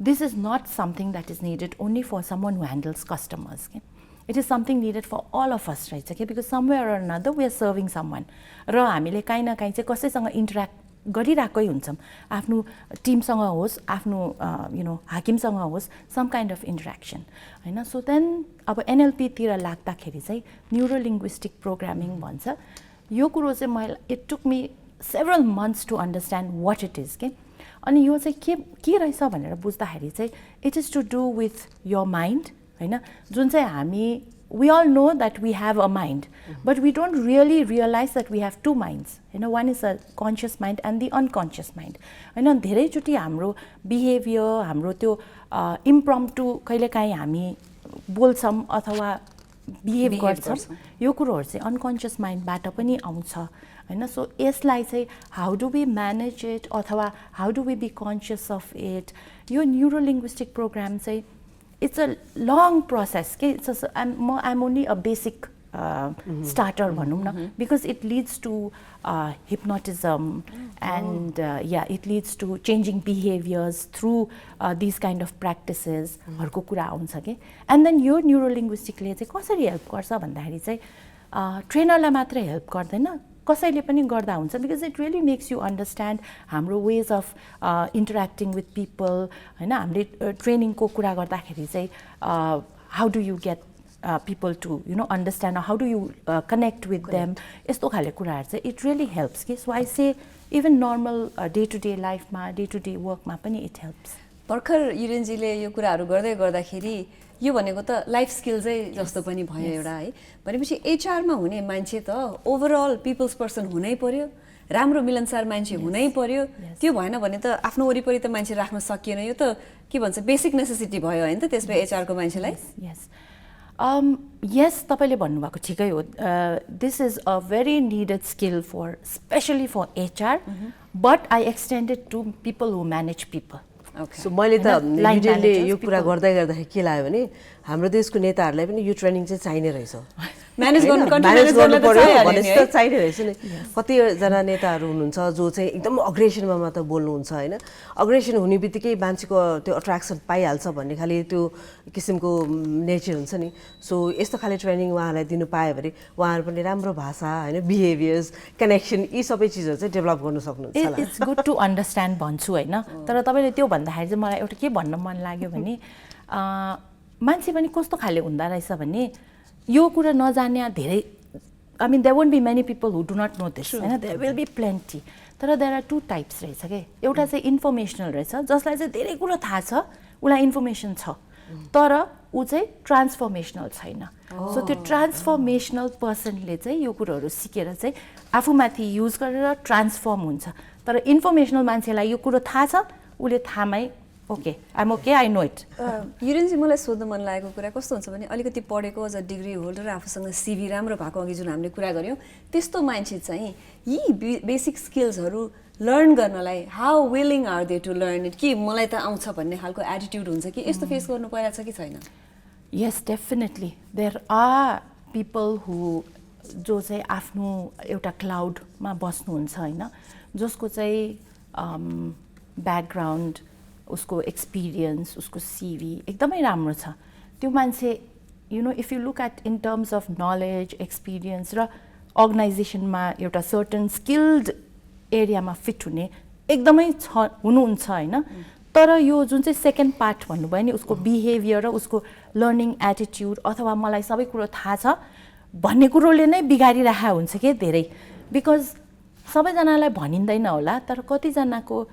this is not something that is needed only for someone who handles customers okay? It is something needed for all of us right okay? Because somewhere or another we are serving someone र हामीले काहीँ न काहीँ चाहिँ कसैसँग interact गरिरहेकै हुन्छौँ आफ्नो टिमसँग होस् आफ्नो हाकिमसँग होस् सम काइन्ड अफ इन्टरेक्सन होइन सो देन अब एनएलपीतिर लाग्दाखेरि चाहिँ न्युरो लिङ्ग्विस्टिक प्रोग्रामिङ भन्छ यो कुरो चाहिँ मैले it took me several months to understand what it is के अनि यो चाहिँ के रहेछ भनेर बुझ्दाखेरि चाहिँ it is to do with your mind होइन जुन चाहिँ हामी we all know that we have a mind, but we don't really realize that we have two minds. One is a conscious mind and the unconscious mind. धेरैचोटि हाम्रो behaviour हाम्रो त्यो इम्प्रम्प्टु कहिलेकाहीँ हामी बोल्छौँ अथवा बिहेभ गर्छौँ यो कुरोहरू चाहिँ अनकन्सियस माइन्डबाट पनि आउँछ होइन सो यसलाई चाहिँ how do we manage it अथवा how do we be conscious of it यो न्युरो लिङ्ग्विस्टिक प्रोग्राम चाहिँ it's a long process okay I'm only a basic starter भनौँ न because it leads to hypnotism and it leads to changing behaviors through these kind of practices हरको कुरा आउँछ के and then यो neuro लिङ्ग्विस्टिकले चाहिँ कसरी help गर्छ भन्दाखेरि चाहिँ ट्रेनरलाई मात्रै हेल्प गर्दैन कसैले पनि गर्दा हुन्छ because it really makes you understand हाम्रो ways of interacting with people होइन हामीले ट्रेनिङको कुरा गर्दाखेरि चाहिँ how do you get people to understand how do you connect with them यस्तो खाले कुराहरू चाहिँ इट रियली हेल्प्स कि so I say even normal day to day लाइफमा डे टु डे वर्कमा पनि इट हेल्प्स भर्खर युरेनजीले यो कुराहरू गर्दाखेरि यो भनेको त लाइफ स्किल चाहिँ जस्तो पनि भयो एउटा है भनेपछि एचआरमा हुने मान्छे त ओभरअल पिपल्स पर्सन हुनै पर्यो राम्रो मिलनसार मान्छे हुनै पर्यो त्यो भएन भने त आफ्नो वरिपरि त मान्छे राख्न सकिएन यो त के भन्छ बेसिक नेसेसिटी भयो होइन त त्यसमा एचआरको मान्छेलाई यस तपाईँले भन्नुभएको ठिकै हो this is a very needed skill for specially for HR but I extended to people who manage people so मैले त भिडियोले यो कुरा गर्दाखेरि के लाग्यो भने हाम्रो देशको नेताहरूलाई पनि यो ट्रेनिङ चाहिँ चाहिने रहेछ म्यानेज गर्नु पर्यो भनेपछि त चाहिने रहेछ नि कतिजना नेताहरू हुनुहुन्छ जो चाहिँ एकदम अग्रेसनमा मात्र बोल्नुहुन्छ होइन अग्रेसन हुने बित्तिकै मान्छेको त्यो अट्र्याक्सन पाइहाल्छ भन्ने खाले त्यो किसिमको नेचर हुन्छ नि सो यस्तो खाले ट्रेनिङ उहाँहरूलाई दिनु पायो भने उहाँहरू पनि राम्रो भाषा होइन बिहेभियर्स कनेक्सन यी सबै चिजहरू चाहिँ डेभलप गर्न सक्नुहुन्छ इट्स गुड टु अन्डरस्ट्यान्ड भन्छु होइन तर तपाईँले त्यो भन्दाखेरि चाहिँ मलाई एउटा के भन्न मन लाग्यो भने मान्छे पनि कस्तो खाले हुँदो रहेछ भने यो कुरा नजाने धेरै I mean there won't be many people who do not know this होइन देयर विल बी प्लेन्टी तर देयर आर टु टाइप्स रहेछ के एउटा चाहिँ इन्फर्मेसनल रहेछ जसलाई चाहिँ धेरै कुरो थाहा छ उसलाई इन्फर्मेसन छ तर ऊ चाहिँ ट्रान्सफर्मेसनल छैन सो त्यो ट्रान्सफर्मेसनल पर्सनले चाहिँ यो कुरोहरू सिकेर चाहिँ आफूमाथि युज गरेर ट्रान्सफर्म हुन्छ तर इन्फर्मेसनल मान्छेलाई यो कुरो थाहा छ उसले थाहामै okay I'm okay I know it युरेनजी मलाई सोध्नु मन लागेको कुरा कस्तो हुन्छ भने अलिकति पढेको अझ डिग्री होल्डर आफूसँग सिभी राम्रो भएको अघि जुन हामीले कुरा गऱ्यौँ त्यस्तो मान्छे चाहिँ यी बेसिक स्किल्सहरू लर्न गर्नलाई how willing are they to learn it कि मलाई त आउँछ भन्ने खालको एटिट्युड हुन्छ कि यस्तो फेस गर्नु परिरहेको छ कि छैन yes definitely there are people who जो चाहिँ आफ्नो एउटा क्लाउडमा बस्नुहुन्छ होइन जसको चाहिँ ब्याकग्राउन्ड उसको एक्सपिरियन्स उसको सिभी एकदमै राम्रो छ त्यो मान्छे if you look at in terms of knowledge experience र अर्गनाइजेसनमा एउटा सर्टन स्किल्ड एरियामा फिट हुने एकदमै हुनुहुन्छ होइन तर यो जुन चाहिँ सेकेन्ड पार्ट भन्नुभयो नि उसको बिहेभियर र उसको लर्निङ एटिट्युड अथवा मलाई सबै कुरो थाहा छ भन्ने कुरोले नै बिगारिरहेको हुन्छ कि धेरै बिकज सबैजनालाई भनिँदैन होला तर कतिजनाको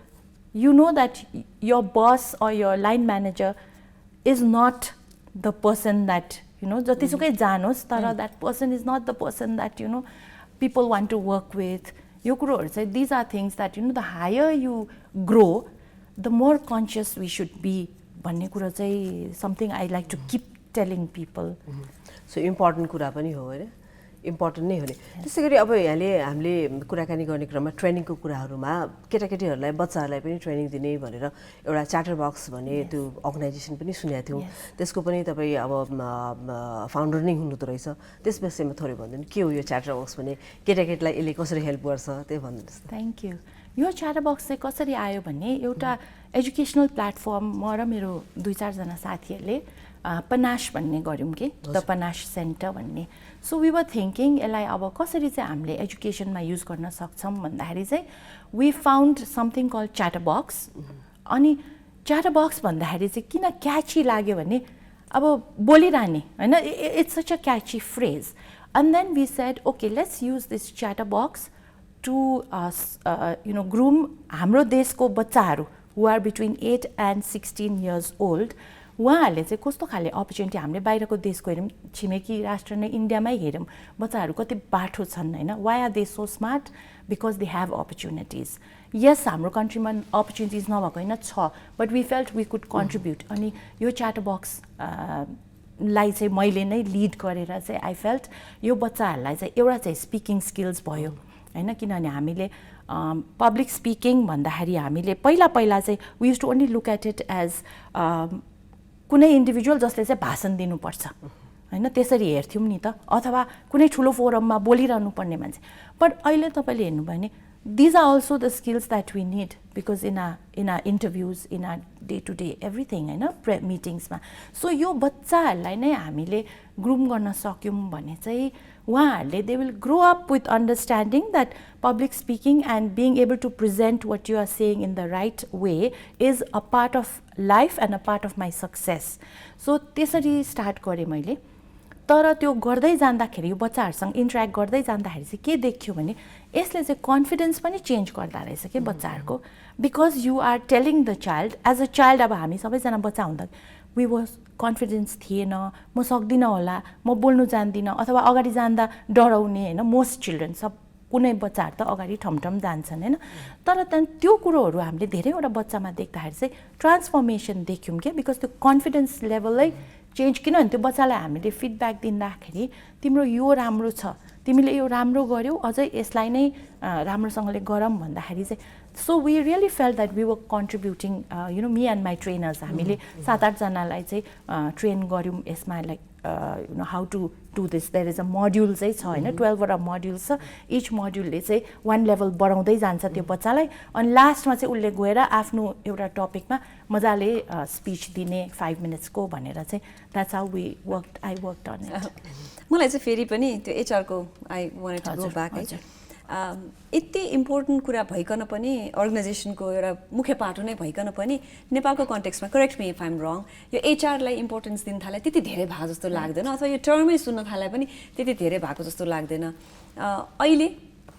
you know that your boss or your line manager is not the person that जतिसुकै जानुहोस् तर that person is not the person that people want to work with यो कुरोहरू चाहिँ these are things that the higher you grow the more conscious we should be भन्ने कुरो चाहिँ something I like to keep telling people so important कुरा पनि हो हैन इम्पोर्टेन्ट नै हो नि त्यसै गरी अब हामीले कुराकानी गर्ने क्रममा ट्रेनिङको कुराहरूमा केटाकेटीहरूलाई बच्चाहरूलाई पनि ट्रेनिङ दिने भनेर एउटा च्याटर बक्स भन्ने त्यो अर्गनाइजेसन पनि सुनेको थियौँ त्यसको पनि तपाईँ अब फाउन्डर नै हुनुहुँदो रहेछ त्यस विषयमा थोरै भनिदिनु के हो यो च्याटर बक्स भने केटाकेटीलाई यसले कसरी हेल्प गर्छ त्यही भनिदिनुहोस् thank you yo chatter box चाहिँ कसरी आयो भने एउटा एजुकेसनल प्लेटफर्म म र मेरो 2-4 जना साथीहरूले पनाश भन्ने गऱ्यौँ कि द पनाश सेन्टर भन्ने सो वी वर थिङ्किङ यसलाई अब कसरी चाहिँ हामीले एजुकेसनमा युज गर्न सक्छौँ भन्दाखेरि चाहिँ we found something call chatterbox अनि च्याटर बक्स भन्दाखेरि चाहिँ किन क्याची लाग्यो भने अब बोलिरहने होइन it's such a catchy phrase and then we said okay let's use this chatterbox to groom हाम्रो देशको बच्चाहरू who are between 8 and 16 years old उहाँहरूले चाहिँ कस्तो खाले अपर्च्युनिटी हामीले बाहिरको देशको हेऱ्यौँ छिमेकी राष्ट्र नै इन्डियामै हेऱ्यौँ बच्चाहरू कति बाठो छन् होइन why are they so smart because they have opportunities यस हाम्रो कन्ट्रीमा अपर्च्युनिटिज नभएको होइन छ but we felt we could contribute अनि यो च्याटर बक्स लाई चाहिँ मैले नै लिड गरेर चाहिँ आई फेल्ट यो बच्चाहरूलाई चाहिँ एउटा चाहिँ स्पिकिङ स्किल्स भयो होइन किनभने हामीले पब्लिक स्पिकिङ भन्दाखेरि हामीले पहिला चाहिँ we used to only look at it as कुनै इन्डिभिजुअल जसले चाहिँ भाषण दिनुपर्छ होइन त्यसरी हेर्थ्यौँ नि त अथवा कुनै ठुलो फोरममा बोलिरहनु पर्ने मान्छे बट अहिले तपाईँले हेर्नुभयो भने these are also the skills that we need because in a interviews in a day to day everything होइन मिटिङ्समा सो यो बच्चाहरूलाई नै हामीले ग्रुम गर्न सक्यौँ भने चाहिँ उहाँहरूले they will grow up with understanding that public speaking and being able to present what you are saying in the right way is a part of life and a part of my success so त्यसरी start गरेँ मैले तर त्यो गर्दै जाँदाखेरि यो बच्चाहरूसँग interact गर्दै जाँदाखेरि चाहिँ के देख्यो भने यसले चाहिँ कन्फिडेन्स पनि चेन्ज गर्दा रहेछ कि बच्चाहरूको because you are telling the child as a child अब हामी सबैजना बच्चा हुँदा वी वाज कन्फिडेन्स थिएन म सक्दिनँ होला म बोल्नु जान्दिनँ अथवा अगाडि जाँदा डराउने होइन मोस्ट चिल्ड्रेन सब कुनै बच्चाहरू त अगाडि ठमठम जान्छन् होइन तर त्यहाँदेखि त्यो कुरोहरू हामीले धेरैवटा बच्चामा देख्दाखेरि चाहिँ ट्रान्सफर्मेसन देख्यौँ क्या बिकज त्यो कन्फिडेन्स लेभलै चेन्ज किनभने त्यो बच्चालाई हामीले फिडब्याक दिँदाखेरि तिम्रो यो राम्रो छ तिमीले यो राम्रो गर्यौ अझै यसलाई नै राम्रोसँगले गरौँ भन्दाखेरि चाहिँ so we really felt that we were contributing me and my trainers हामीले 7-8 जनालाई चाहिँ ट्रेन गऱ्यौँ यसमा like how to do this there is a module चाहिँ छ होइन 12वटा मोड्युल्स छ इच मोड्युलले चाहिँ 1 लेभल बढाउँदै जान्छ त्यो बच्चालाई अनि लास्टमा चाहिँ उसले गएर आफ्नो एउटा टपिकमा मजाले स्पिच दिने 5 मिनट्सको भनेर चाहिँ that's how I worked on it मलाई चाहिँ फेरि पनि त्यो एचआरको I wanted to go back है यति इम्पोर्टेन्ट कुरा भइकन पनि अर्गनाइजेसनको एउटा मुख्य पाटो नै भइकन पनि नेपालको कन्टेक्स्टमा करेक्ट मी इफ आइम रङ यो एचआरलाई इम्पोर्टेन्स दिन थाले त्यति धेरै भएको जस्तो लाग्दैन अथवा यो टर्मै सुन्न थाले पनि त्यति धेरै भएको जस्तो लाग्दैन अहिले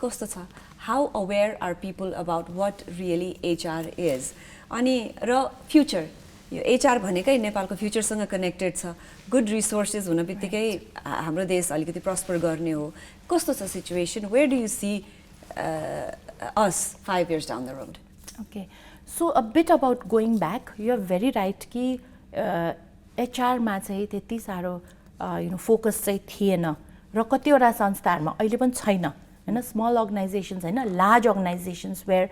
कस्तो छ how aware are people about what really HR is अनि र फ्युचर यो एचआर भनेकै नेपालको फ्युचरसँग कनेक्टेड छ गुड रिसोर्सेस हुन बित्तिकै हाम्रो देश अलिकति प्रस्पर गर्ने हो कस्तो छ situation where do you see us 5 years down the road okay so a bit about going back you are very right कि एचआरमा चाहिँ त्यति साह्रो फोकस चाहिँ थिएन र कतिवटा संस्थाहरूमा अहिले पनि छैन होइन स्मल अर्गनाइजेसन्स होइन लार्ज अर्गनाइजेसन्स वेयर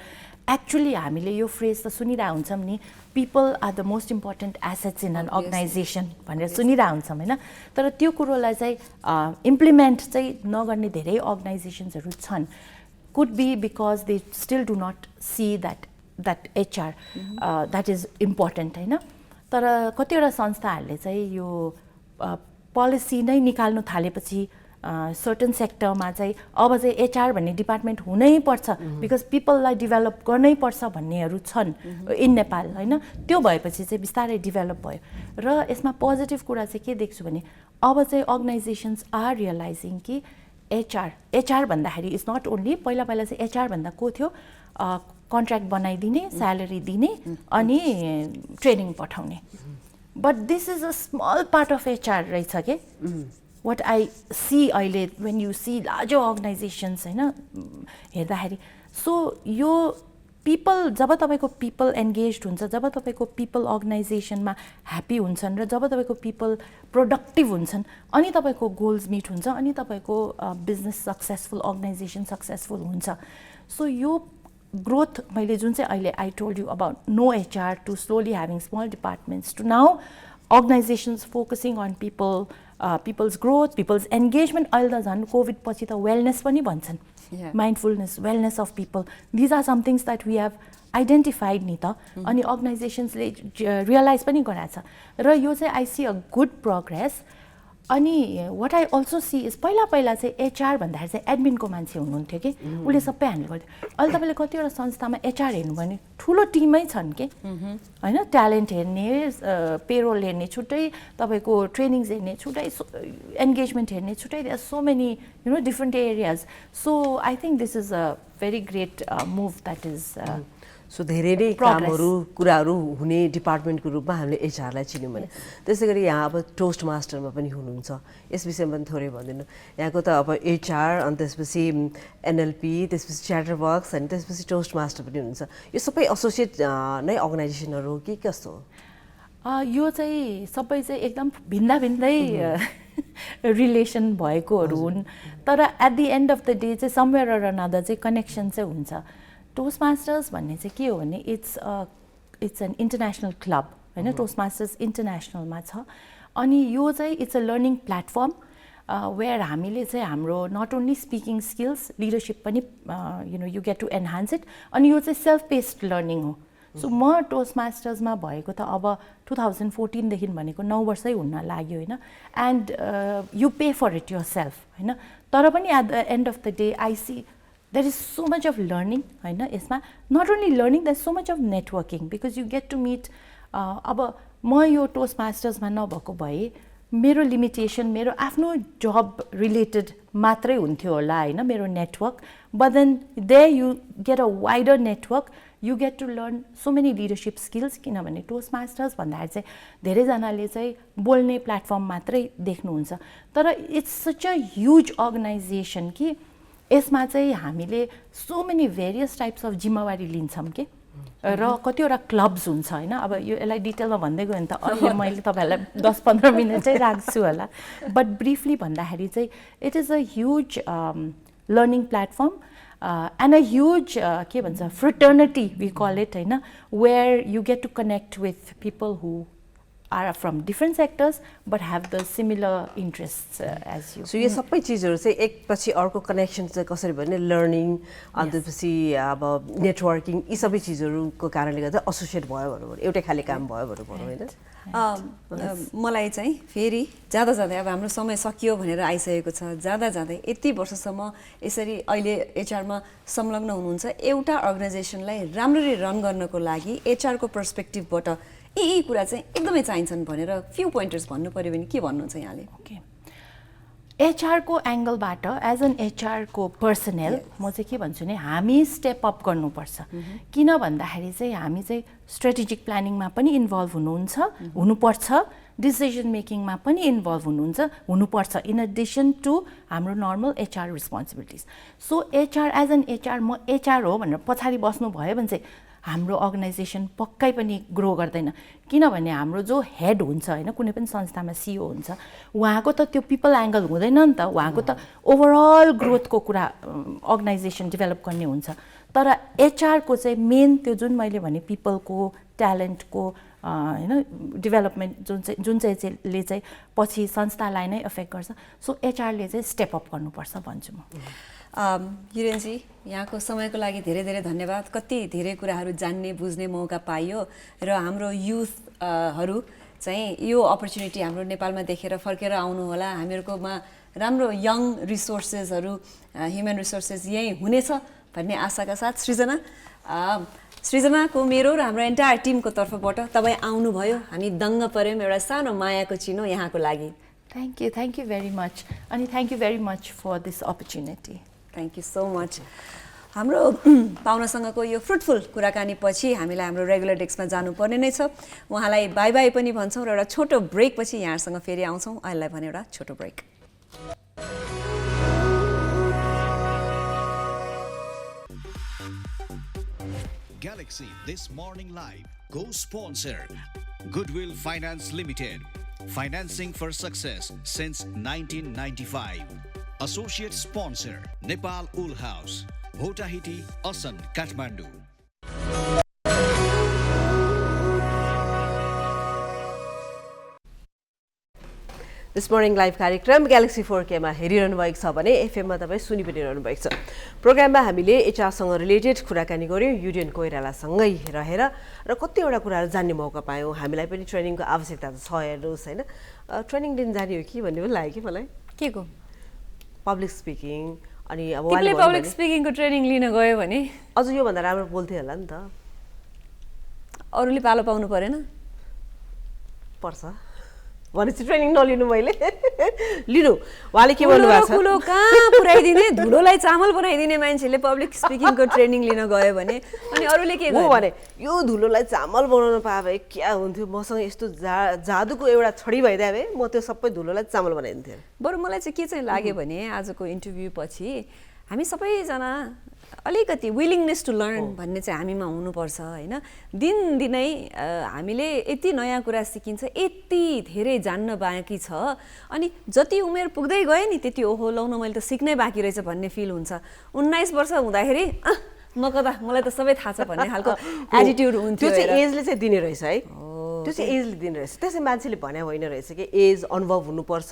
एक्चुली हामीले यो फ्रेज त सुनिरहेको हुन्छौँ नि people are the most important assets in an organization भनेर सुनिरहेको हुन्छौँ होइन तर त्यो कुरोलाई चाहिँ इम्प्लिमेन्ट चाहिँ नगर्ने धेरै अर्गनाइजेसन्सहरू छन् could be because they still do not see that HR that is important होइन तर कतिवटा संस्थाहरूले चाहिँ यो पोलिसी नै निकाल्नु थालेपछि सर्टन सेक्टरमा चाहिँ अब चाहिँ एचआर भन्ने डिपार्टमेन्ट हुनैपर्छ बिकज पिपललाई डेभलप गर्नैपर्छ भन्नेहरू छन् इन नेपाल होइन त्यो भएपछि चाहिँ बिस्तारै डेभलप भयो र यसमा पोजिटिभ कुरा चाहिँ के देख्छु भने अब चाहिँ अर्गनाइजेसन्स आर रियलाइजिङ कि एचआर भन्दाखेरि इज नट ओन्ली पहिला चाहिँ एचआर भन्दा को थियो कन्ट्र्याक्ट बनाइदिने स्यालेरी दिने अनि ट्रेनिङ पठाउने but this is a small part of HR रहेछ के what I see अहिले when you see larger organizations होइन हेर्दाखेरि सो यो पिपल जब तपाईँको पिपल एन्गेज्ड हुन्छ जब तपाईँको पिपल अर्गनाइजेसनमा ह्याप्पी हुन्छन् र जब तपाईँको पिपल प्रोडक्टिभ हुन्छन् अनि तपाईँको गोल्स मिट हुन्छ अनि तपाईँको बिजनेस सक्सेसफुल अर्गनाइजेसन सक्सेसफुल हुन्छ सो यो ग्रोथ मैले जुन चाहिँ अहिले I told you about no HR to slowly having small departments to now organizations focusing on people peoples growth, peoples engagement, अहिले त झन् कोभिड पछि त वेलनेस पनि भन्छन्, mindfulness, wellness of people, these are some things that we have identified नि त। अनि अर्गनाइजेसन्सले रियलाइज पनि गराएको छ र यो चाहिँ I see a good progress. अनि what I also see is पहिला चाहिँ एचआर भन्दाखेरि चाहिँ एडमिनको मान्छे हुनुहुन्थ्यो कि, उसले सबै ह्यान्डल गर्थ्यो। अहिले तपाईँले कतिवटा संस्थामा एचआर हेर्नु भने ठुलो टिमै छन् कि होइन, ट्यालेन्ट हेर्ने, पेरोल हेर्ने छुट्टै, तपाईँको ट्रेनिङ्स हेर्ने छुट्टै, एन्गेजमेन्ट हेर्ने छुट्टै, there are so many different areas. So I think this is a very great move that is so धेरै नै कामहरू कुराहरू हुने डिपार्टमेन्टको रूपमा हामीले एचआरलाई चिन्यौँ भने। त्यसै गरी यहाँ अब टोस्ट मास्टरमा पनि हुनुहुन्छ, यस विषयमा पनि थोरै भनिदिनु। यहाँको त अब एचआर, अनि त्यसपछि एनएलपी, त्यसपछि च्याटर बक्स, अनि त्यसपछि टोस्ट मास्टर पनि हुनुहुन्छ। यो सबै एसोसिएट नै अर्गनाइजेसनहरू हो कि कस्तो हो? यो चाहिँ सबै चाहिँ एकदम भिन्दा भिन्दै रिलेसन भएकोहरू हुन्, तर at the end of the day चाहिँ समवेयर अर अनदर चाहिँ कनेक्सन चाहिँ हुन्छ। टोस्ट मास्टर्स भन्ने चाहिँ के हो भने इट्स एन इन्टरनेसनल क्लब होइन, टोस्ट मास्टर्स इन्टरनेसनलमा छ। अनि यो चाहिँ it's a learning platform where हामीले चाहिँ हाम्रो not only speaking skills, leadership पनि you get to enhance it. अनि यो चाहिँ सेल्फ बेस्ड लर्निङ हो। सो म टोस्ट मास्टर्समा भएको त अब 2014देखि भनेको 9 वर्षै हुन लाग्यो होइन, and you pay for it yourself होइन। तर पनि at the end of the day I see there is so much of learning होइन यसमा, not only learning, there is so much of networking because you get to meet अब म यो toast मास्टर्समा नभएको भए मेरो लिमिटेसन मेरो आफ्नो जब रिलेटेड मात्रै हुन्थ्यो होला होइन मेरो network, but then there you get a wider network, you get to learn so many leadership skills. किनभने टोस्ट मास्टर्स भन्दाखेरि चाहिँ धेरैजनाले चाहिँ बोल्ने प्लेटफर्म मात्रै देख्नुहुन्छ, तर it's such a huge organization कि यसमा चाहिँ हामीले so many various types of जिम्मेवारी लिन्छौँ कि, र कतिवटा क्लब्स हुन्छ होइन। अब यो यसलाई डिटेलमा भन्दै गयो भने त अहिले मैले तपाईँहरूलाई 10-15 मिनट चाहिँ राख्छु होला, बट ब्रिफली भन्दाखेरि चाहिँ it is a huge learning platform and a huge के भन्छ फ्रेटर्निटी वी कल इट होइन, where you get to connect with people who are from different sectors but have the similar interests as you. So यो सबै चिजहरू चाहिँ एकपछि अर्को connection चाहिँ कसरी भने लर्निङ, अनि त्यसपछि अब नेटवर्किङ, यी सबै चिजहरूको कारणले गर्दा एसोसिएट भयो भनौँ, एउटै खाले काम भयो भनौँ होइन। मलाई चाहिँ फेरि जाँदा जाँदै अब हाम्रो समय सकियो भनेर आइसकेको छ, जाँदा जाँदै यति वर्षसम्म यसरी अहिले एचआरमा संलग्न हुनुहुन्छ, एउटा अर्गनाइजेसनलाई राम्ररी रन गर्नको लागि एचआरको पर्सपेक्टिभबाट यी कुरा चाहिँ एकदमै चाहिन्छन् भनेर फ्यु पोइन्टर्स भन्नु पर्यो भने के भन्नुहुन्छ यहाँले? ओके, एचआरको एङ्गलबाट एज एन एचआरको पर्सनल म चाहिँ के भन्छु भने हामी स्टेप अप गर्नुपर्छ। किन भन्दाखेरि चाहिँ हामी चाहिँ स्ट्रेटेजिक प्लानिङमा पनि इन्भल्भ हुनुपर्छ, डिसिजन मेकिङमा पनि इन्भल्भ हुनुपर्छ, इन एडिसन टु हाम्रो normal HR responsibilities. So HR as an HR म एचआर हो भनेर पछाडि बस्नु भयो भने चाहिँ हाम्रो अर्गनाइजेसन पक्कै पनि ग्रो गर्दैन। किनभने हाम्रो जो हेड हुन्छ होइन कुनै पनि संस्थामा सिओ हुन्छ, उहाँको त त्यो पिपल एङ्गल हुँदैन नि त, उहाँको त ओभरअल ग्रोथको कुरा अर्गनाइजेसन डेभलप गर्ने हुन्छ। तर एचआरको चाहिँ मेन त्यो जुन मैले भने पिपलको ट्यालेन्टको होइन डेभलपमेन्ट जुन चाहिँले चाहिँ पछि संस्थालाई नै एफेक्ट गर्छ। सो एचआरले चाहिँ स्टेप अप गर्नुपर्छ भन्छु म। हिरेनजी यहाँको समयको लागि धेरै धेरै धन्यवाद। कति धेरै कुराहरू जान्ने बुझ्ने मौका पाइयो र हाम्रो युथहरू चाहिँ यो अपर्च्युनिटी हाम्रो नेपालमा देखेर फर्केर आउनु होला। हामीहरूकोमा राम्रो यङ रिसोर्सेसहरू, ह्युमन रिसोर्सेस यहीँ हुनेछ भन्ने आशाका साथ सृजनाको मेरो र हाम्रो एन्टायर टिमको तर्फबाट तपाईँ आउनुभयो, हामी दङ्ग पऱ्यौँ। एउटा सानो मायाको चिनो यहाँको लागि। थ्याङ्क यू भेरी मच, अनि thank you very much for this opportunity. Thank you so much. हाम्रो पाहुनासँगको यो फ्रुटफुल कुराकानी पछि हामीलाई हाम्रो रेगुलर डेस्कमा जानुपर्ने नै छ। उहाँलाई बाई बाई पनि भन्छौँ र एउटा छोटो ब्रेक पछि यहाँसँग फेरि आउँछौँ। अहिलेलाई भने एउटा छोटो brake. Galaxy This Morning Live co-sponsor Goodwill Finance Limited, financing for success since 1995. Associate sponsor Nepal Wool House, Hotahiti, Asan, Kathmandu. This morning live कार्यक्रम ग्यालेक्सी 4Kमा हेरिरहनु भएको छ भने एफएममा तपाईँ सुनि पनि रहनु भएको छ। प्रोग्राममा हामीले एचआरसँग रिलेटेड कुराकानी गऱ्यौँ युडिएन कोइरालासँगै रहेर र कतिवटा कुराहरू जान्ने मौका पायौँ। हामीलाई पनि ट्रेनिङको आवश्यकता त छ हेर्नुहोस् होइन, ट्रेनिङ दिन जाने हो कि भन्ने पनि लाग्यो कि मलाई। के को पब्लिक स्पिकिङ। अनि अब तिमीले पब्लिक स्पिकिङको ट्रेनिङ लिन गयो भने अझ योभन्दा राम्रो बोल्थ्यो होला नि त। अरूले पालो पाउनु परेन? पर्छ भनेपछि ट्रेनिङ नलिनु मैले लिनु। उहाँले के भन्नुभएको छ, कुलो कहाँ पुऱ्याइदिने, धुलोलाई चामल बनाइदिने मान्छेले पब्लिक स्पिकिङको ट्रेनिङ लिन गयो भने अनि अरूले के हो भने यो धुलोलाई चामल बनाउन पाए भए क्या हुन्थ्यो, मसँग यस्तो जादुको एउटा छडी भइदिए भए म त्यो सबै धुलोलाई चामल बनाइदिन्थेँ। बरु मलाई चाहिँ के चाहिँ लाग्यो भने आजको इन्टरभ्यू पछि हामी सबैजना अलिकति विलिङनेस टु लर्न भन्ने चाहिँ हामीमा हुनुपर्छ होइन। दिनदिनै हामीले यति नयाँ कुरा सिकिन्छ, यति धेरै जान्न बाँकी छ, अनि जति उमेर पुग्दै गयो नि त्यति ओहो लौ न मैले त सिक्नै बाँकी रहेछ भन्ने फिल हुन्छ। 19 वर्ष हुँदाखेरि म कता मलाई त सबै थाहा छ भन्ने खालको एटिट्युड हुन्थ्यो। त्यो चाहिँ एजले चाहिँ दिने रहेछ है, त्यो चाहिँ एजले दिने रहेछ। त्यसै मान्छेले भने होइन रहेछ कि एज अनुभव हुनुपर्छ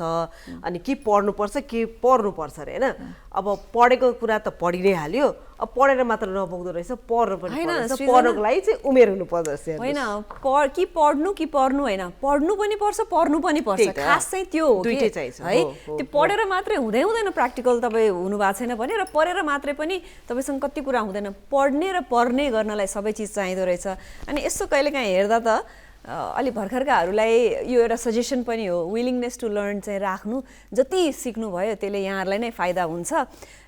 अनि के पढ्नुपर्छ के पढ्नुपर्छ अरे होइन। अब पढेको कुरा त पढि नै हाल्यो, अब पढेर मात्र नपुग्दो रहेछ, पढ्नु पनि पर्छ। पढ्नुको लागि चाहिँ उमेर हुनुपर्छ होइन, कि पढ्नु होइन, पढ्नु पनि पर्छ पढ्नु पनि पर्छ। खास चाहिँ त्यो हो दुईटै चाहिन्छ है। त्यो पढेर मात्रै हुँदैन प्र्याक्टिकल तपाईँ हुनु भएको छैन भने, र पढेर मात्रै पनि तपाईँसँग कति कुरा हुँदैन। पढ्ने र पर्ने गर्नलाई सबै चिज चाहिँदो रहेछ। अनि यसो कहिलेकाहीँ हेर्दा त अलि भर्खरकाहरूलाई यो एउटा सजेसन पनि हो, विलिङनेस टु लर्न चाहिँ राख्नु। जति सिक्नुभयो त्यसले यहाँहरूलाई नै फाइदा हुन्छ।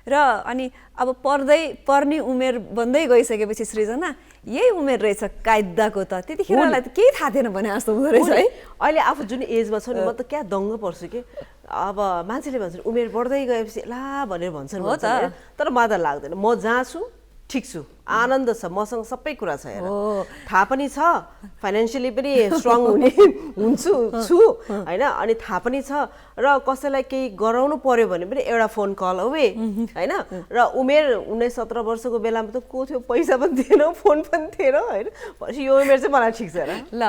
र अनि अब पर्ने उमेर बन्दै गइसकेपछि सृजना यही उमेर रहेछ कायदाको त, त्यतिखेरलाई त केही थाहा थिएन भने जस्तो हुँदो रहेछ है। अहिले आफू जुन एजमा छ नि म त क्या दङ्ग पर्छु कि अब मान्छेले भन्छ उमेर बढ्दै गएपछि ला भनेर भन्छन् तर मलाई त लाग्दैन। म जहाँ छु ठिक छु, आनन्द छ, मसँग सबै कुरा छ हेर। थाहा पनि छ फाइनेन्सियली पनि स्ट्रङ हुन्छु होइन, अनि थाहा पनि छ र कसैलाई केही गराउनु पर्यो भने पनि एउटा फोन कल अवे होइन। र उमेर 19-17 वर्षको बेलामा त को थियो, पैसा पनि थिएन, फोन पनि थिएन होइन। पछि यो उमेर चाहिँ मलाई ठिक छ र। ल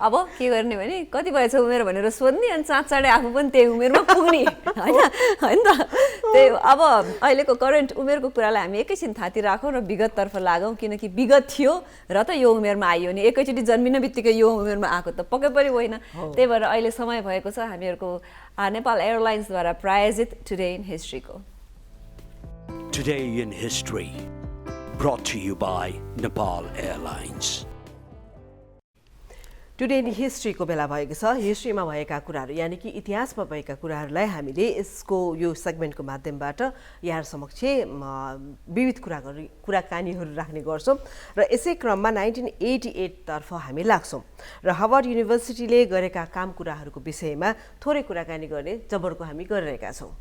अब के गर्ने भने कति भएछ उमेर भनेर सोध्ने, अनि चाँडै आफू पनि त्यही उमेरमा पुग्ने होइन त। त्यही अब अहिलेको करेन्ट उमेरको कुरालाई हामी एकैछिन थाती राखौँ र विगततर्फ लागौँ, किनकि विगत थियो र त यो उमेरमा आइयो नि, एकैचोटि जन्मिन बित्तिकै यो उमेरमा आएको त पक्कै पनि होइन। त्यही भएर अहिले समय भएको छ हामीहरूको नेपाल एयरलाइन्सद्वारा प्रायोजित टुडे इन हिस्ट्रीको। Today in History, brought to you by Nepal Airlines. Today in हिस्ट्रीको बेला भएको छ। हिस्ट्रीमा भएका कुराहरू यानि कि इतिहासमा भएका कुराहरूलाई हामीले यसको यो सेगमेन्टको माध्यमबाट यहाँ समक्ष विविध कुराकानीहरू राख्ने गर्छौँ। र यसै क्रममा 1988 तर्फ हामी लाग्छौँ र हार्वर्ड युनिभर्सिटीले गरेका काम कुराहरूको विषयमा थोरै कुराकानी गर्ने जबरको हामी गरिरहेका छौँ।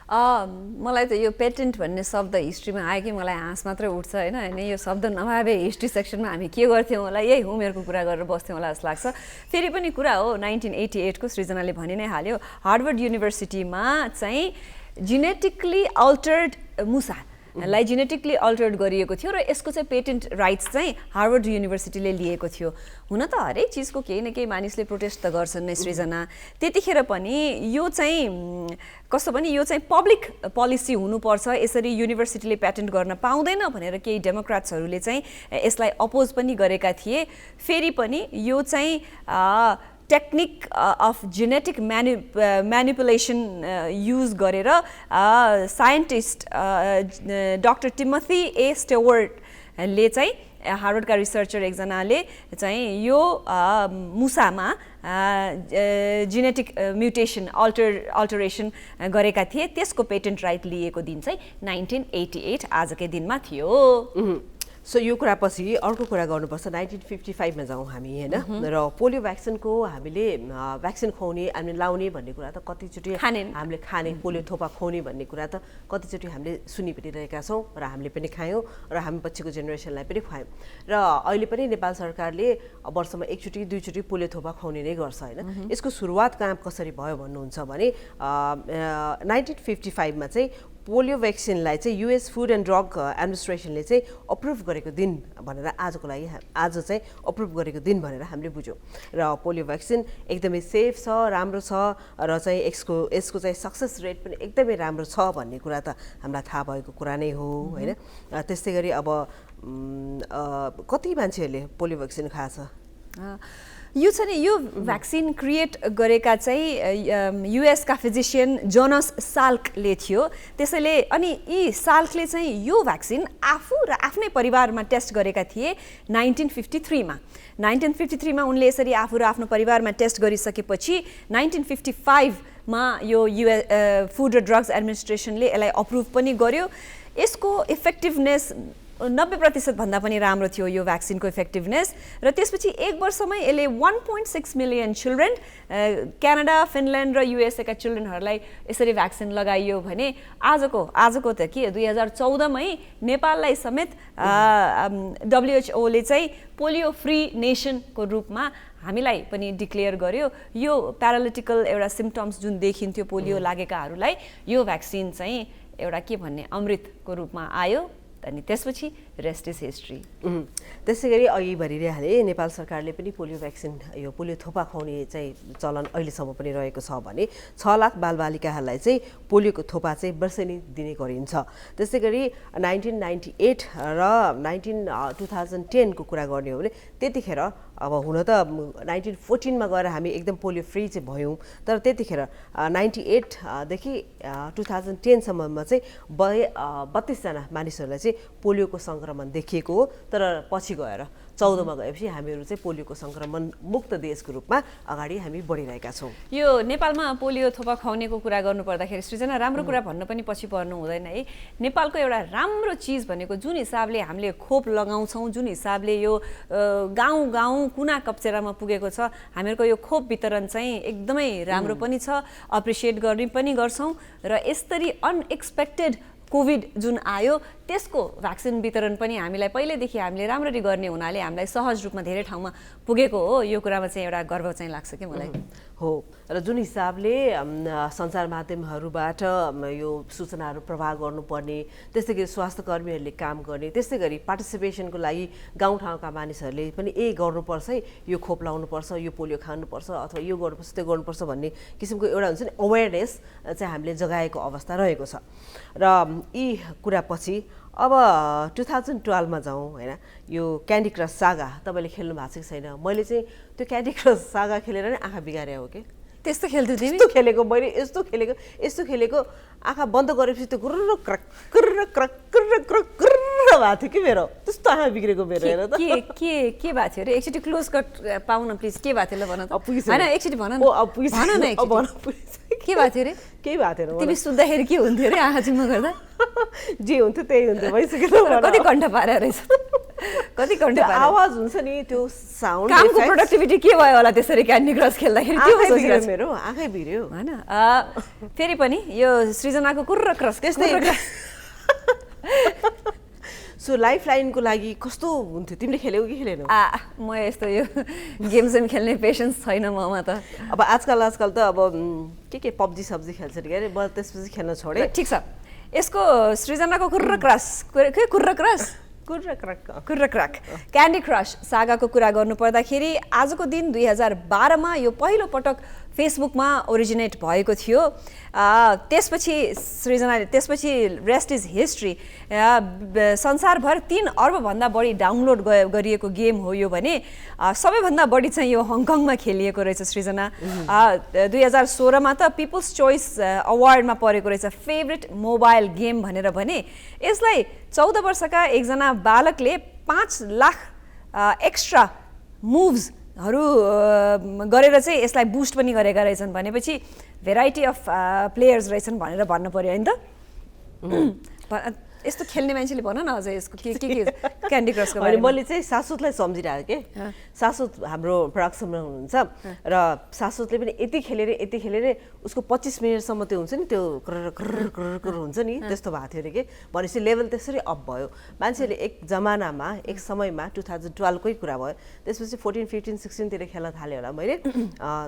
मलाई त यो पेटेन्ट भन्ने शब्द हिस्ट्रीमा आयो कि मलाई हाँस मात्रै उठ्छ होइन। अनि यो शब्द नभए हिस्ट्री सेक्सनमा हामी के गर्थ्यौँ होला, यही उमेरको कुरा गरेर बस्थ्यौँ होला जस्तो लाग्छ। फेरि पनि कुरा हो 1988 को सृजनाले भनि नै हाल्यो, हार्वर्ड युनिभर्सिटीमा चाहिँ जेनेटिकली अल्टर्ड मुसालाई जेनेटिकली अल्टर्ड गरिएको थियो र यसको चाहिँ पेटेन्ट राइट्स चाहिँ हार्वर्ड युनिभर्सिटीले लिएको थियो। हुन त हरेक चिजको केही न केही मानिसले प्रोटेस्ट त गर्छन् नै सृजना। त्यतिखेर पनि यो चाहिँ कस्तो पनि यो चाहिँ पब्लिक पोलिसी हुनुपर्छ, यसरी युनिभर्सिटीले पेटेन्ट गर्न पाउँदैन भनेर केही डेमोक्रेट्सहरूले चाहिँ यसलाई अपोज पनि गरेका थिए। फेरि पनि यो चाहिँ technique of genetic manipulation use गरेर साइन्टिस्ट डक्टर टिमोथी ए स्टेवर्टले चाहिँ हार्वर्डका रिसर्चर एकजनाले चाहिँ यो मुसामा जेनेटिक म्युटेसन अल्टरेसन गरेका थिए। त्यसको पेटेन्ट राइट लिएको दिन चाहिँ 1988 आजकै दिनमा थियो। सो यो कुरा पछि अर्को कुरा गर्नुपर्छ। 1955 मा जाउँ हामी होइन। र पोलियो भ्याक्सिनको हामीले भ्याक्सिन खुवाउने हामीले लाउने भन्ने कुरा त कतिचोटि हामीले खाने, पोलियो थोपा खुवाउने भन्ने कुरा त कतिचोटि हामीले सुनि पनि रहेका छौँ र हामीले पनि खायौँ र हामी पछिको जेनेरेसनलाई पनि खुवायौँ। र अहिले पनि नेपाल सरकारले वर्षमा एकचोटि दुईचोटि पोलियो थोपा खुवाउने नै गर्छ होइन। यसको सुरुवात कहाँ कसरी भयो भन्नुहुन्छ भने 1955 मा चाहिँ पोलियो भ्याक्सिनलाई चाहिँ युएस फुड एन्ड ड्रग एडमिनिस्ट्रेसनले चाहिँ अप्रुभ गरेको दिन भनेर आजको लागि आज चाहिँ अप्रुभ गरेको दिन भनेर हामीले बुझ्यौँ र पोलियो भ्याक्सिन एकदमै सेफ छ राम्रो छ र चाहिँ यसको चाहिँ सक्सेस रेट पनि एकदमै राम्रो छ भन्ने कुरा त हामीलाई थाहा भएको कुरा नै हो होइन त्यस्तै गरी अब कति मान्छेहरूले पोलियो भ्याक्सिन खाछ यो छ नि यो भ्याक्सिन क्रिएट गरेका चाहिँ युएसका फिजिसियन जोनस साल्कले थियो त्यसैले अनि यी साल्कले चाहिँ यो भ्याक्सिन आफू र आफ्नै परिवारमा टेस्ट गरेका थिए 1953 मा उनले यसरी आफू र आफ्नो परिवारमा टेस्ट गरिसकेपछि 1955 मा यो फुड र ड्रग्स एडमिनिस्ट्रेसनले यसलाई अप्रुभ पनि गर्यो यसको इफेक्टिभनेस 90% भन्दा पनि राम्रो थियो यो भ्याक्सिनको इफेक्टिभनेस र त्यसपछि एक वर्षमै यसले 1.6 मिलियन चिल्ड्रेन क्यानाडा फिनल्यान्ड र युएसए का चिल्ड्रेनहरूलाई यसरी भ्याक्सिन लगाइयो भने आजको त के 2014 मै नेपाललाई समेत WHO ले चाहिँ पोलियो फ्री नेसनको रूपमा हामीलाई पनि डिक्लेयर गर्यो यो प्यारालिटिकल एउटा सिम्पटम्स जुन देखिन्थ्यो पोलियो लागेकाहरूलाई यो भ्याक्सिन चाहिँ एउटा के भन्ने अमृतको रूपमा आयो अनि त्यसपछि रेस्ट इज हिस्ट्री त्यसै गरी अघि भनिरहे नेपाल सरकारले पनि पोलियो भ्याक्सिन यो पोलियो थोपा खुवाउने चाहिँ चलन अहिलेसम्म पनि रहेको छ भने 6 लाख बालबालिकाहरूलाई चाहिँ पोलियोको थोपा चाहिँ वर्षेनी दिने गरिन्छ त्यसै गरी 1998 र 2010 को कुरा गर्ने हो भने त्यतिखेर अब हुन त 1914 मा गएर हामी एकदम पोलियो फ्री चाहिँ भयौँ तर त्यतिखेर 98 देखि 2010 सम्ममा चाहिँ 32 जना मानिसहरूलाई चाहिँ पोलियोको संक्रमण देखिएको हो तर पछि गएर 14 मा गएपछि हामीहरू चाहिँ पोलियोको संक्रमण मुक्त देशको रूपमा अगाडि हामी बढिरहेका छौँ यो नेपालमा पोलियो थोपा खुवाउनेको कुरा गर्नु पर्दाखेरि सृजना राम्रो कुरा भन्न पनि पछि पर्नु हुँदैन है नेपालको एउटा राम्रो चीज भनेको जुन हिसाबले हामीले खोप लगाउँछौँ जुन हिसाबले यो गाउँ कुना कप्चेरामा पुगेको छ हामीहरूको यो खोप वितरण चाहिँ एकदमै राम्रो पनि छ अप्रिसिएट गर्ने पनि गर्छौँ र यसरी अनएक्सपेक्टेड कोभिड जुन आयो त्यसको भ्याक्सिन वितरण पनि हामीलाई पहिलेदेखि हामीले राम्ररी गर्ने हुनाले हामीलाई सहज रूपमा धेरै ठाउँमा पुगेको हो यो कुरामा चाहिँ एउटा गर्व चाहिँ लाग्छ कि मलाई हो र जुन हिसाबले सञ्चार माध्यमहरूबाट यो सूचनाहरू प्रवाह गर्नुपर्ने त्यस्तै गरी स्वास्थ्य कर्मीहरूले काम गर्ने त्यस्तै गरी पार्टिसिपेसनको लागि गाउँठाउँका मानिसहरूले पनि गर्नुपर्छ है यो खोप लाउनुपर्छ यो पोलियो खानुपर्छ अथवा यो गर्नुपर्छ त्यो गर्नुपर्छ भन्ने किसिमको एउटा हुन्छ नि अवेरनेस चाहिँ हामीले जगाएको अवस्था रहेको छ र यी कुरा पछि अब 2012 मा जाउँ हैन यो क्यान्डी क्रस सागा तपाईले खेल्नु भएको छ कि छैन मैले चाहिँ त्यो क्यान्डी क्रस सागा खेलेर नै आँखा बिगारे हो के त्यस्तो खेल्थ्यौ तिमी यस्तो खेलेको मैले यस्तो खेलेको आँखा बन्द गरेपछि त्यो गुर्र क्रक गुर्र क्रक गुर्र क्रक गुर्र भएको थियो कि मेरो त्यस्तो आँखा बिग्रेको मेरो हेर त के भएको थियो रे एकचोटि क्लोज कट पाउन प्लिज के भएको थियो ल भन त हैन एकचोटि भन न भन न के भएको थियो रे केही भएको थिएन तिमी सुत्दाखेरि के हुन्थ्यो रे आँखा चिम्म गर्दा जे हुन्थ्यो त्यही हुन्थ्यो भइसक्यो कति घण्टा पारे रहेछ कति घण्टा पारे आवाज हुन्छ नि त्यो साउन्ड कामको प्रोडक्टिभिटी के भयो होला त्यसरी क्यान्डी क्रस खेल्दाखेरि त्यो सोचिरहेको मेरो आँखै बिर्यो हैन फेरि पनि यो सृजनाको कुर्र क्रस त्यस्तै सो लाइफ लाइनको लागि कस्तो हुन्थ्यो तिमीले खेल्यौ कि खेलेनौ म यस्तो यो गेम्स खेल्ने पेशेन्स छैन ममा त अब आजकल त अब के पब्जी सब्जी खेल्छ के अरे म त्यसपछि खेल्न छोडे ठिक छ यसको सृजनाको कुर्र क्रक क्यान्डी क्रस सागाको कुरा गर्नु पर्दाखेरि आजको दिन 2012 मा यो पहिलो पटक फेसबुकमा ओरिजिनेट भएको थियो त्यसपछि सृजनाले त्यसपछि रेस्ट इज हिस्ट्री संसारभर 3 अर्ब भन्दा बढी डाउनलोड गरिएको गेम हो यो भने सबैभन्दा बढी चाहिँ यो हङकङमा खेलिएको रहेछ सृजना 2016 मा त पिपल्स चोइस अवार्डमा परेको रहेछ फेभरेट मोबाइल गेम भनेर भने यसलाई 14 वर्षका एकजना बालकले 5 लाख एक्स्ट्रा मुभ्स गरेर चाहिँ यसलाई बुस्ट पनि गरेका रहेछन् भनेपछि भेराइटी अफ प्लेयर्स रहेछन् भनेर भन्न पर्यो हैन त यस्तो खेल्ने मान्छेले भन न अझ यसको के क्यान्डी क्रसको बारेमा मैले चाहिँ सासुतलाई सम्झिरहेको के सासुत हाम्रो प्रोडक्सनमा हुनुहुन्छ र सासुतले पनि यति खेलेर उसको 25 मिनेटसम्म त्यो हुन्छ नि त्यो कर हुन्छ नि त्यस्तो भएको थियो अरे के भनेपछि लेभल त्यसरी अप भयो मान्छेले एक जमानामा एक समयमा 2012 कै कुरा भयो त्यसपछि 14 15 16 तिर खेल्न थाले होला मैले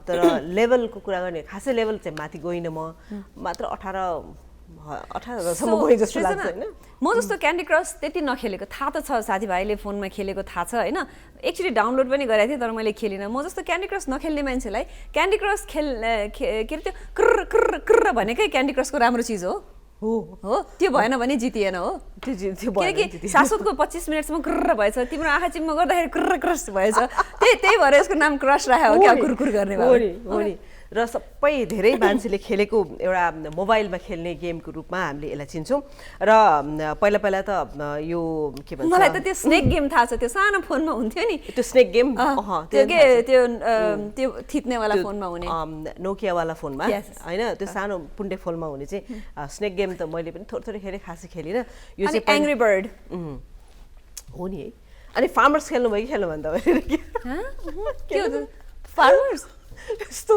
तर लेभलको कुरा गर्ने खासै लेभल चाहिँ माथि गइन म मात्र 18 18,000 सम्म गयो जस्तो लाग्छ हैन म जस्तो क्यान्डी क्रस त्यति नखेलेको थाहा त छ साथीभाइले फोनमा खेलेको थाहा छ हैन एक्चुअली डाउनलोड पनि गरेको थिएँ तर मैले खेलिनँ म जस्तो क्यान्डी क्रस नखेल्ने मान्छेलाई क्यान्डी क्रस के अरे त्यो क्र क्र क्र भनेकै क्यान्डी क्रसको राम्रो चिज हो हो त्यो भएन भने जितिएन हो त्यो किनकि शाश्वतको 25 मिनटसम्म क्र भएछ तिम्रो आँखा चिम्म गर्दाखेरि क्र क्रस भएछ त्यही भएर यसको नाम क्रस राख्यो हो क्या कुरकुर गर्ने हो नि र सबै धेरै मान्छेले खेलेको एउटा मोबाइलमा खेल्ने गेमको रूपमा हामीले यसलाई चिन्छौँ र पहिला त यो के भन्छ मलाई त त्यो स्नेक गेम थाहा छ त्यो सानो फोनमा हुन्थ्यो नि त्यो स्नेक गेम त्यो थिच्नेवाला फोनमा हुने नोकियावाला फोनमा हैन त्यो सानो पुण्डे फोनमा हुने चाहिँ स्नेक गेम त मैले पनि थोरै खेलेँ खासै खेलिनँ यो चाहिँ एङ्ग्री बर्ड हो नि है अनि फार्मर्स खेल्नु भयो कि खेल्नु भन्दा के हो फार्मर्स यस्तो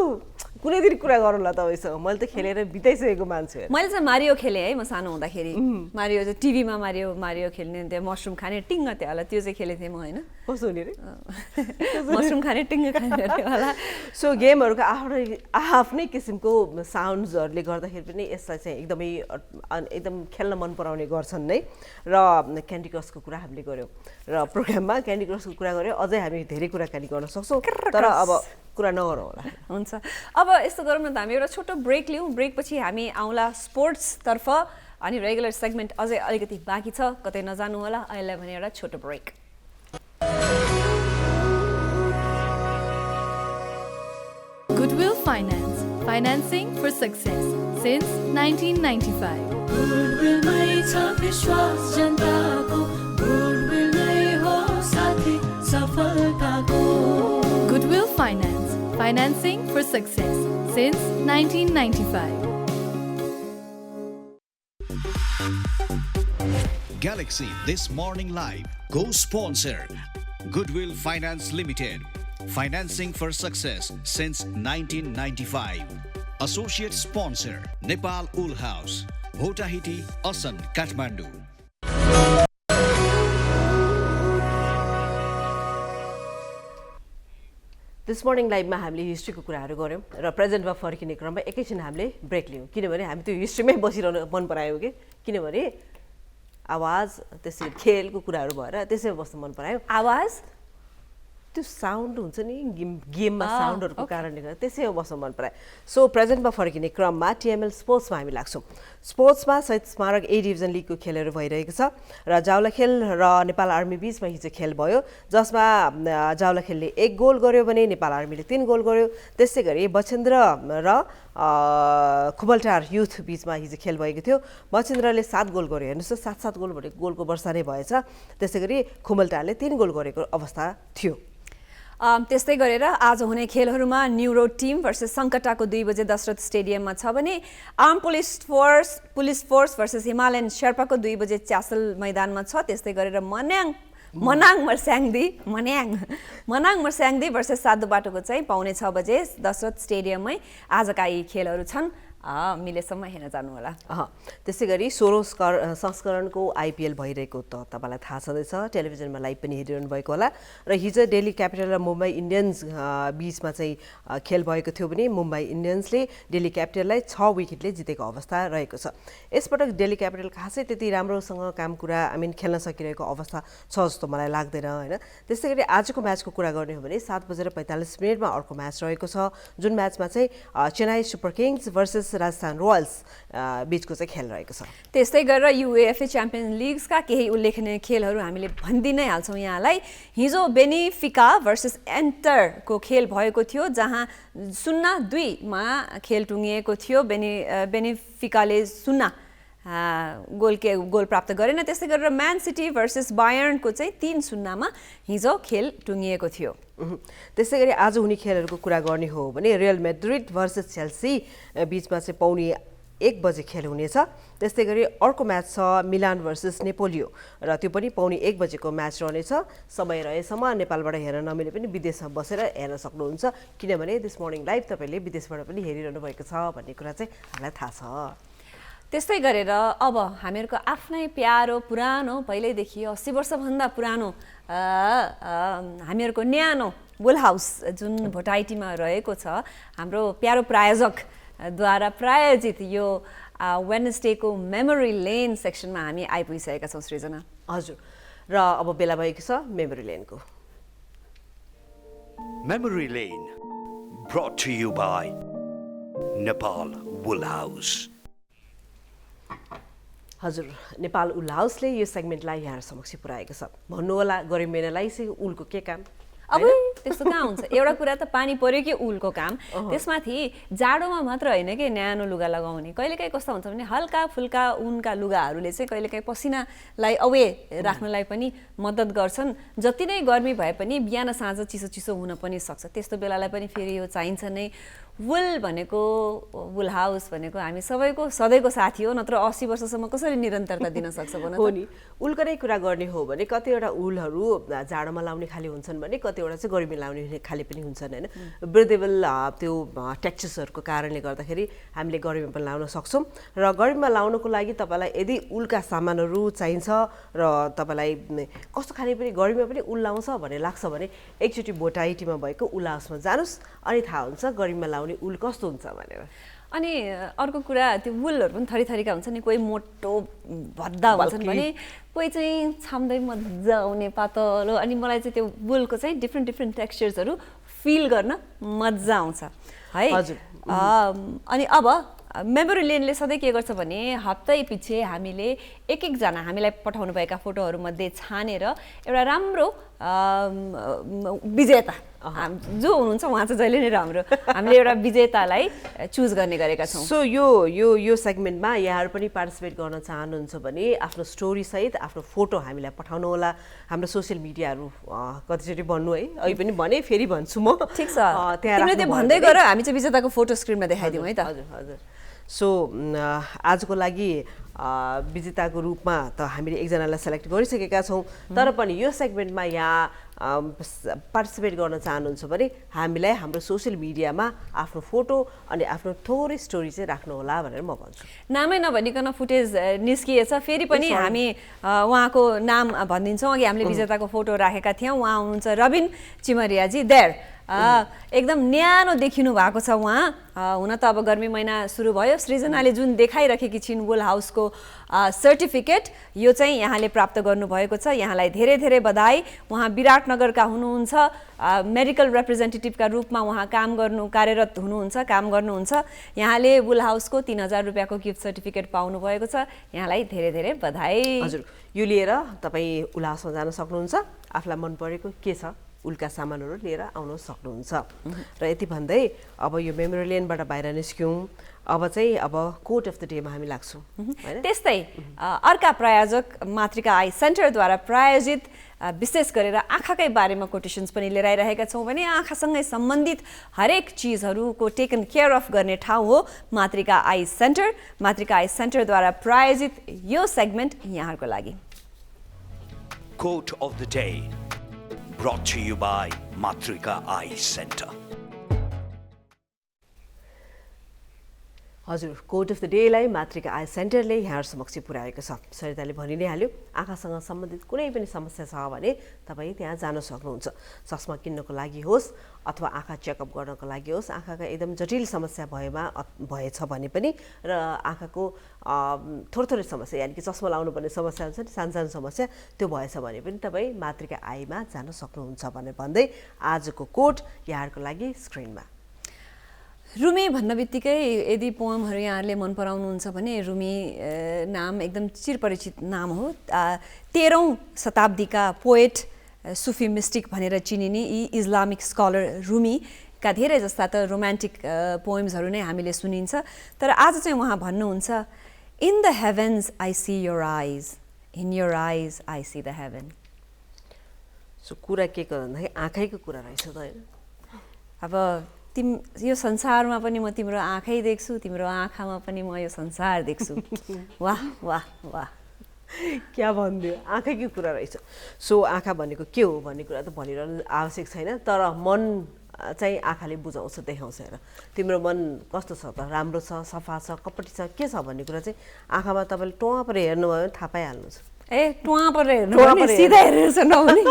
कुनै दिन कुरा गरौँला तपाईँसँग मैले त खेलेर बिताइसकेको मान्छे मैले चाहिँ मारियो खेलेँ है म सानो हुँदाखेरि मारियो चाहिँ टिभीमा मारियो खेल्ने त्यहाँ मसरुम खाने टिङ्ग त्यो होला त्यो चाहिँ खेलेको थिएँ म होइन कस्तो हुने रे मसरुम खाने टिङ्ग खाने होला सो गेमहरूको आफ्नै किसिमको साउन्ड्सहरूले गर्दाखेरि पनि यसलाई चाहिँ एकदम खेल्न मन पराउने गर्छन् नै र क्यान्डी क्रसको कुरा हामीले गऱ्यौँ र प्रोग्राममा क्यान्डी क्रसको कुरा गऱ्यौँ अझै हामी धेरै कुराकानी गर्न सक्छौँ तर अब कुरा नगरौँ होला हुन्छ अब यस्तो गरौँ न त हामी एउटा छोटो ब्रेक लिउँ ब्रेकपछि हामी आउँला स्पोर्ट्सतर्फ अनि रेगुलर सेगमेन्ट अझै अलिकति बाँकी छ कतै नजानु होला अहिले भने एउटा छोटो brake Goodwill Finance, financing for success since 1995. Goodwill mai cha vishwas janta ko Goodwill nai ho sathi safalta ko Goodwill Finance, financing for success since 1995. Galaxy This Morning Live co-sponsor Goodwill Finance Limited. Financing for success since 1995. Associate sponsor Nepal Wool House, Bhotahiti, Asan, Kathmandu. This morning लाइभमा हामीले हिस्ट्रीको कुराहरू गऱ्यौँ र प्रेजेन्टमा फर्किने क्रममा एकैछिन हामीले ब्रेक लियौँ किनभने हामी त्यो हिस्ट्रीमै बसिरहनु मन परायौँ कि किनभने आवाज त्यसरी खेलको कुराहरू भएर त्यसैमा बस्नु मन परायो आवाज त्यो साउन्ड हुन्छ नि गेममा साउन्डहरूको कारणले गर्दा त्यसैमा बस्न मन परायो सो प्रेजेन्टमा फर्किने क्रममा टिएमएल स्पोर्ट्समा हामी लाग्छौँ स्पोर्ट्समा शहीद स्मारक ए डिभिजन लिगको खेलहरू भइरहेको छ र जावला खेल र नेपाल आर्मी बिचमा हिजो खेल भयो जसमा जावला खेलले 1 गोल गर्यो भने नेपाल आर्मीले 3 गोल गर्यो त्यसै गरी बछेन्द्र र खुबलटार युथ बिचमा हिजो खेल भएको थियो बछेन्द्रले 7 गोल गर्यो हेर्नुहोस् त 7 गोल भनेको गोलको वर्षा नै भएछ त्यसै गरी खुबलटारले 3 गोल गरेको अवस्था थियो त्यस्तै गरेर आज हुने खेलहरूमा न्यू रोड टिम भर्सेस सङ्कटाको 2 बजे दशरथ स्टेडियममा छ भने arm police force versus Himalayan शेर्पाको 2 बजे च्यासल मैदानमा छ त्यस्तै गरेर मनाङ मर्स्याङदी भर्सेस साधु बाटोको चाहिँ पाउने 6 बजे दशरथ स्टेडियममै आजका यी खेलहरू छन् मिलेसम्म हेर्न जानु होला त्यसै गरी 16 संस्करणको आइपिएल भइरहेको त तपाईँलाई थाहा छँदैछ टेलिभिजनमा लाइभ पनि हेरिरहनु भएको होला र हिजो दिल्ली क्यापिटल र मुम्बई इन्डियन्स बीचमा चाहिँ खेल भएको थियो भने मुम्बई इन्डियन्सले दिल्ली क्यापिटललाई 6 विकेटले जितेको अवस्था रहेको छ यसपटक दिल्ली क्यापिटल खासै त्यति राम्रोसँग काम कुरा खेल्न सकिरहेको अवस्था छ जस्तो मलाई लाग्दैन हैन त्यसै गरी आजको म्याचको कुरा गर्ने हो भने 7:45 अर्को म्याच रहेको छ जुन म्याचमा चाहिँ Chennai Super Kings versus Rajasthan Royals बीचको चाहिँ खेल रहेको छ त्यस्तै गरेर युएफए च्याम्पियन लिग्सका केही उल्लेखनीय खेलहरू हामीले भनिदिई नै हाल्छौँ यहाँलाई हिजो बेनिफिका भर्सेस एन्टरको खेल भएको थियो जहाँ 0-2 मा खेल टुङ्गिएको थियो बेनिफिकाले 0 गोल प्राप्त गरेन त्यस्तै गरेर म्यान सिटी भर्सेस बायर्नको चाहिँ 3-0 मा हिजो खेल टुङ्गिएको थियो त्यसै गरी आज हुने खेलहरूको कुरा गर्ने हो भने रियल मैड्रिड भर्सेस चेल्सी बीचमा चाहिँ पाउने 1 बजे खेल हुनेछ त्यस्तै गरी अर्को म्याच छ मिलान भर्सेस नेपोलियो र त्यो पनि पाउने 1 बजेको म्याच रहनेछ समय रहेसम्म नेपालबाट हेर्न नमिले पनि विदेशमा बसेर हेर्न सक्नुहुन्छ किनभने दिस मर्निङ लाइभ तपाईले विदेशबाट पनि हेरिरहनु भएको छ भन्ने कुरा चाहिँ हामीलाई थाहा छ त्यस्तै गरेर अब हामीहरूको आफ्नै प्यारो पुरानो पहिल्यैदेखि 80 वर्षभन्दा पुरानो हामीहरूको न्यानो वुल हाउस जुन भोटाइटीमा रहेको छ हाम्रो प्यारो प्रायोजकद्वारा प्रायोजित यो वेडनेसडेको मेमोरी लेन सेक्सनमा हामी आइपुगिसकेका छौँ सृजना। हजुर, र अब बेला भएको छ memory लेनको। Memory Lane, brought to you by Nepal Wool House. हजुर, नेपाल उल हाउसले यो सेगमेन्टलाई यहाँ समक्ष पुर्याएको छ। भन्नु होला गरिब महिनालाई चाहिँ उलको के काम? अब त्यस्तो कहाँ हुन्छ? एउटा कुरा त पानी पर्यो कि उलको काम, त्यसमाथि जाडोमा मात्र होइन कि न्यानो लुगा लगाउने। कहिलेकाहीँ कस्तो हुन्छ भने हल्का फुल्का उनका लुगाहरूले चाहिँ कहिलेकाहीँ पसिनालाई अवे राख्नलाई पनि मद्दत गर्छन्। जति नै गर्मी भए पनि बिहान साँझ चिसो चिसो हुन पनि सक्छ, त्यस्तो बेलालाई पनि फेरि यो चाहिन्छ नै। वुल भनेको, वुल हाउस भनेको हामी सबैको सधैँको साथी हो, नत्र 80 वर्षसम्म कसरी निरन्तरता दिन सक्छ भन त? हो नि, उलको नै कुरा गर्ने हो भने कतिवटा उलहरू जाडोमा लाउने खाले हुन्छन् भने कतिवटा चाहिँ गर्मी लाउने खाले पनि हुन्छन् होइन। ब्रिदेबल त्यो टेक्सचर्सहरूको कारणले गर्दाखेरि हामीले गर्मीमा पनि लाउन सक्छौँ। र गर्मीमा लाउनको लागि तपाईँलाई यदि उलका सामानहरू चाहिन्छ र तपाईँलाई कस्तो खाले पनि गर्मीमा पनि उल लाउँछ भन्ने लाग्छ भने एकचोटि बोटाइटीमा भएको उल हाउसमा जानुहोस्, अनि थाहा हुन्छ गर्मीमा लाउने उल कस्तो हुन्छ भनेर। अनि अर्को कुरा, त्यो वुलहरू पनि थरी थरीका हुन्छन् नि, कोही मोटो भद्दा हुन्छन् भने कोही चाहिँ छाम्दै मजा आउने पातलो। अनि मलाई चाहिँ त्यो वुलको चाहिँ डिफ्रेन्ट टेक्सचर्सहरू फिल गर्न मजा आउँछ है। अनि अब मेमोरी लेनले सधैँ के गर्छ भने हप्तै पछि हामीले एकजना हामीलाई पठाउनु भएका फोटोहरूमध्ये छानेर एउटा राम्रो विजेता जो हुनुहुन्छ उहाँ चाहिँ जहिले नै राम्रो, हामीले एउटा विजेतालाई चुज गर्ने गरेका छौँ। सो यो सेगमेन्टमा यहाँहरू पनि पार्टिसिपेट गर्न चाहनुहुन्छ भने आफ्नो स्टोरी सहित आफ्नो फोटो हामीलाई पठाउनु होला। हाम्रो सोसियल मिडियाहरू कतिचोटि भन्नु है, अहिले पनि भने फेरि भन्छु म। ठिक छ, तिमीले त्यो भन्दै गर, हामी चाहिँ विजेताको फोटो स्क्रिनमा देखाइदिउँ है त। हजुर हजुर। सो आजको लागि विजेताको रूपमा त हामीले एकजनालाई सेलेक्ट गरिसकेका छौँ, तर पनि यो सेगमेन्टमा यहाँ पार्टिसिपेट गर्न चाहनुहुन्छ भने हामीलाई हाम्रो सोसियल मिडियामा आफ्नो फोटो अनि आफ्नो थोरै स्टोरी चाहिँ राख्नु होला भनेर म भन्छु। नामै नभनिकन फुटेज निस्किएछ, फेरि पनि हामी उहाँको नाम भनिदिन्छौँ। अघि हामीले विजेताको फोटो राखेका थियौँ, उहाँ हुनुहुन्छ रबिन चिमरियाजी। देयर एकदम न्यानो देखिनु भएको छ उहाँ। हुन त अब गर्मी महिना सुरु भयो, सृजनाले जुन देखाइराखेकी छिन् वुल हाउसको सर्टिफिकेट, यो चाहिँ यहाँले प्राप्त गर्नुभएको छ। यहाँलाई धेरै धेरै बधाई। उहाँ विराटनगरका हुनुहुन्छ, मेडिकल रिप्रेजेन्टेटिभका रूपमा उहाँ कार्यरत हुनुहुन्छ, काम गर्नुहुन्छ। यहाँले वुल हाउसको 3000 रुपियाँको गिफ्ट सर्टिफिकेट पाउनुभएको छ, यहाँलाई धेरै धेरै बधाई। हजुर, यो लिएर तपाईँ वुल हाउसमा जान सक्नुहुन्छ, आफूलाई मन परेको के छ उल्का सामानहरू लिएर आउन सक्नुहुन्छ। र यति भन्दै अब यो मेमोरी लेनबाट बाहिर निस्क्यौँ, अब चाहिँ कोट अफ द डेमा हामी लाग्छौँ हैन। त्यस्तै अर्का प्रायोजक मातृका आई सेन्टरद्वारा प्रायोजित विशेष गरेर आँखाकै बारेमा कोटेसन्स पनि लिएर आइरहेका छौँ भने आँखासँगै सम्बन्धित हरेक चिजहरूको टेकन केयर अफ गर्ने ठाउँ हो मातृका आई सेन्टर। मातृका आई सेन्टरद्वारा प्रायोजित यो सेगमेन्ट यहाँहरूको लागि। Quote of the day, brought to you by Matrika Eye Center. हजुर, कोट अफ द डेलाई मातृका आई सेन्टरले यहाँ समक्ष पुर्याएको छ। सरिताले भनि नै हाल्यो, आँखासँग सम्बन्धित कुनै पनि समस्या छ भने तपाईँ त्यहाँ जान सक्नुहुन्छ। चस्मा किन्नको लागि होस् अथवा आँखा चेकअप गर्नको लागि होस्, आँखाका एकदम जटिल समस्या भएछ भने पनि र आँखाको थोरै समस्या यानि कि चस्मा लाउनु पर्ने समस्या हुन्छ नि, सानो समस्या, त्यो भएछ भने पनि तपाईँ मातृका आईमा जान सक्नुहुन्छ भनेर भन्दै आजको कोट यहाँहरूको लागि स्क्रिनमा। रुमी भन्न बित्तिकै यदि पोएमहरू यहाँहरूले मन पराउनुहुन्छ भने रुमी नाम एकदम चिरपरिचित नाम हो। 13औं शताब्दीका पोएट, सुफी मिस्टिक भनेर चिनिने यी इस्लामिक स्कलर रुमीका धेरै जस्ता त रोमान्टिक पोएम्सहरू नै हामीले सुनिन्छ। तर आज चाहिँ उहाँ भन्नुहुन्छ, in the heavens I see your eyes, in your eyes I see the heaven. So कुरा के भन्दाखेरि आँखैको कुरा रहेछ त होइन। अब यो संसारमा पनि म तिम्रो आँखै देख्छु, तिम्रो आँखामा पनि म यो संसार देख्छु। वाह वाह वाह, क्या भनिदियो, आँखैको कुरा रहेछ। सो आँखा भनेको के हो भन्ने कुरा त भनिरहनु आवश्यक छैन, तर मन चाहिँ आँखाले बुझाउँछ, देखाउँछ। हेर तिम्रो मन कस्तो छ त, राम्रो छ, सफा छ, कपटी छ, के छ भन्ने कुरा चाहिँ आँखामा तपाईँले टुवा परेर हेर्नुभयो भने थाहा पाइहाल्नु छ। ए टुवा परेर हेर्नु सिधै हेरेर नभने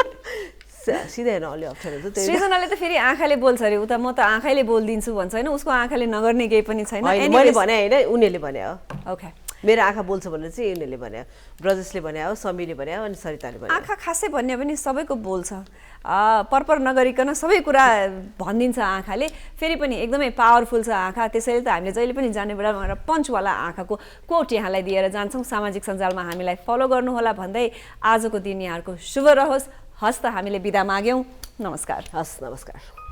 सिधै हेर्न अलि अप्ठ्यारो हुन्छ त्यही सृजनाले त फेरि आँखाले बोल्छ अरे उता म त आँखाले बोलिदिन्छु भन्छ होइन उसको आँखाले नगर्ने केही पनि छैन होइन, मैले भने होइन उनीहरूले भने हो ओके मेरो आँखा बोल्छ भनेर चाहिँ उनीहरूले भने ब्रजेशले भने हो समीले भने हो अनि सरिताले भने आँखा खासै भन्ने पनि सबैको बोल्छ परपर नगरिकन सबै कुरा भनिदिन्छ आँखाले फेरि पनि एकदमै पावरफुल छ आँखा त्यसैले त हामीले जहिले पनि जाने बेलामा एउटा पञ्चवाला आँखाको कोट यहाँलाई दिएर जान्छौँ सामाजिक सञ्जालमा हामीलाई फलो गर्नुहोला भन्दै आजको दिन यहाँहरूको शुभ रहोस् हस् त हामीले बिदा माग्यौँ नमस्कार हस् नमस्कार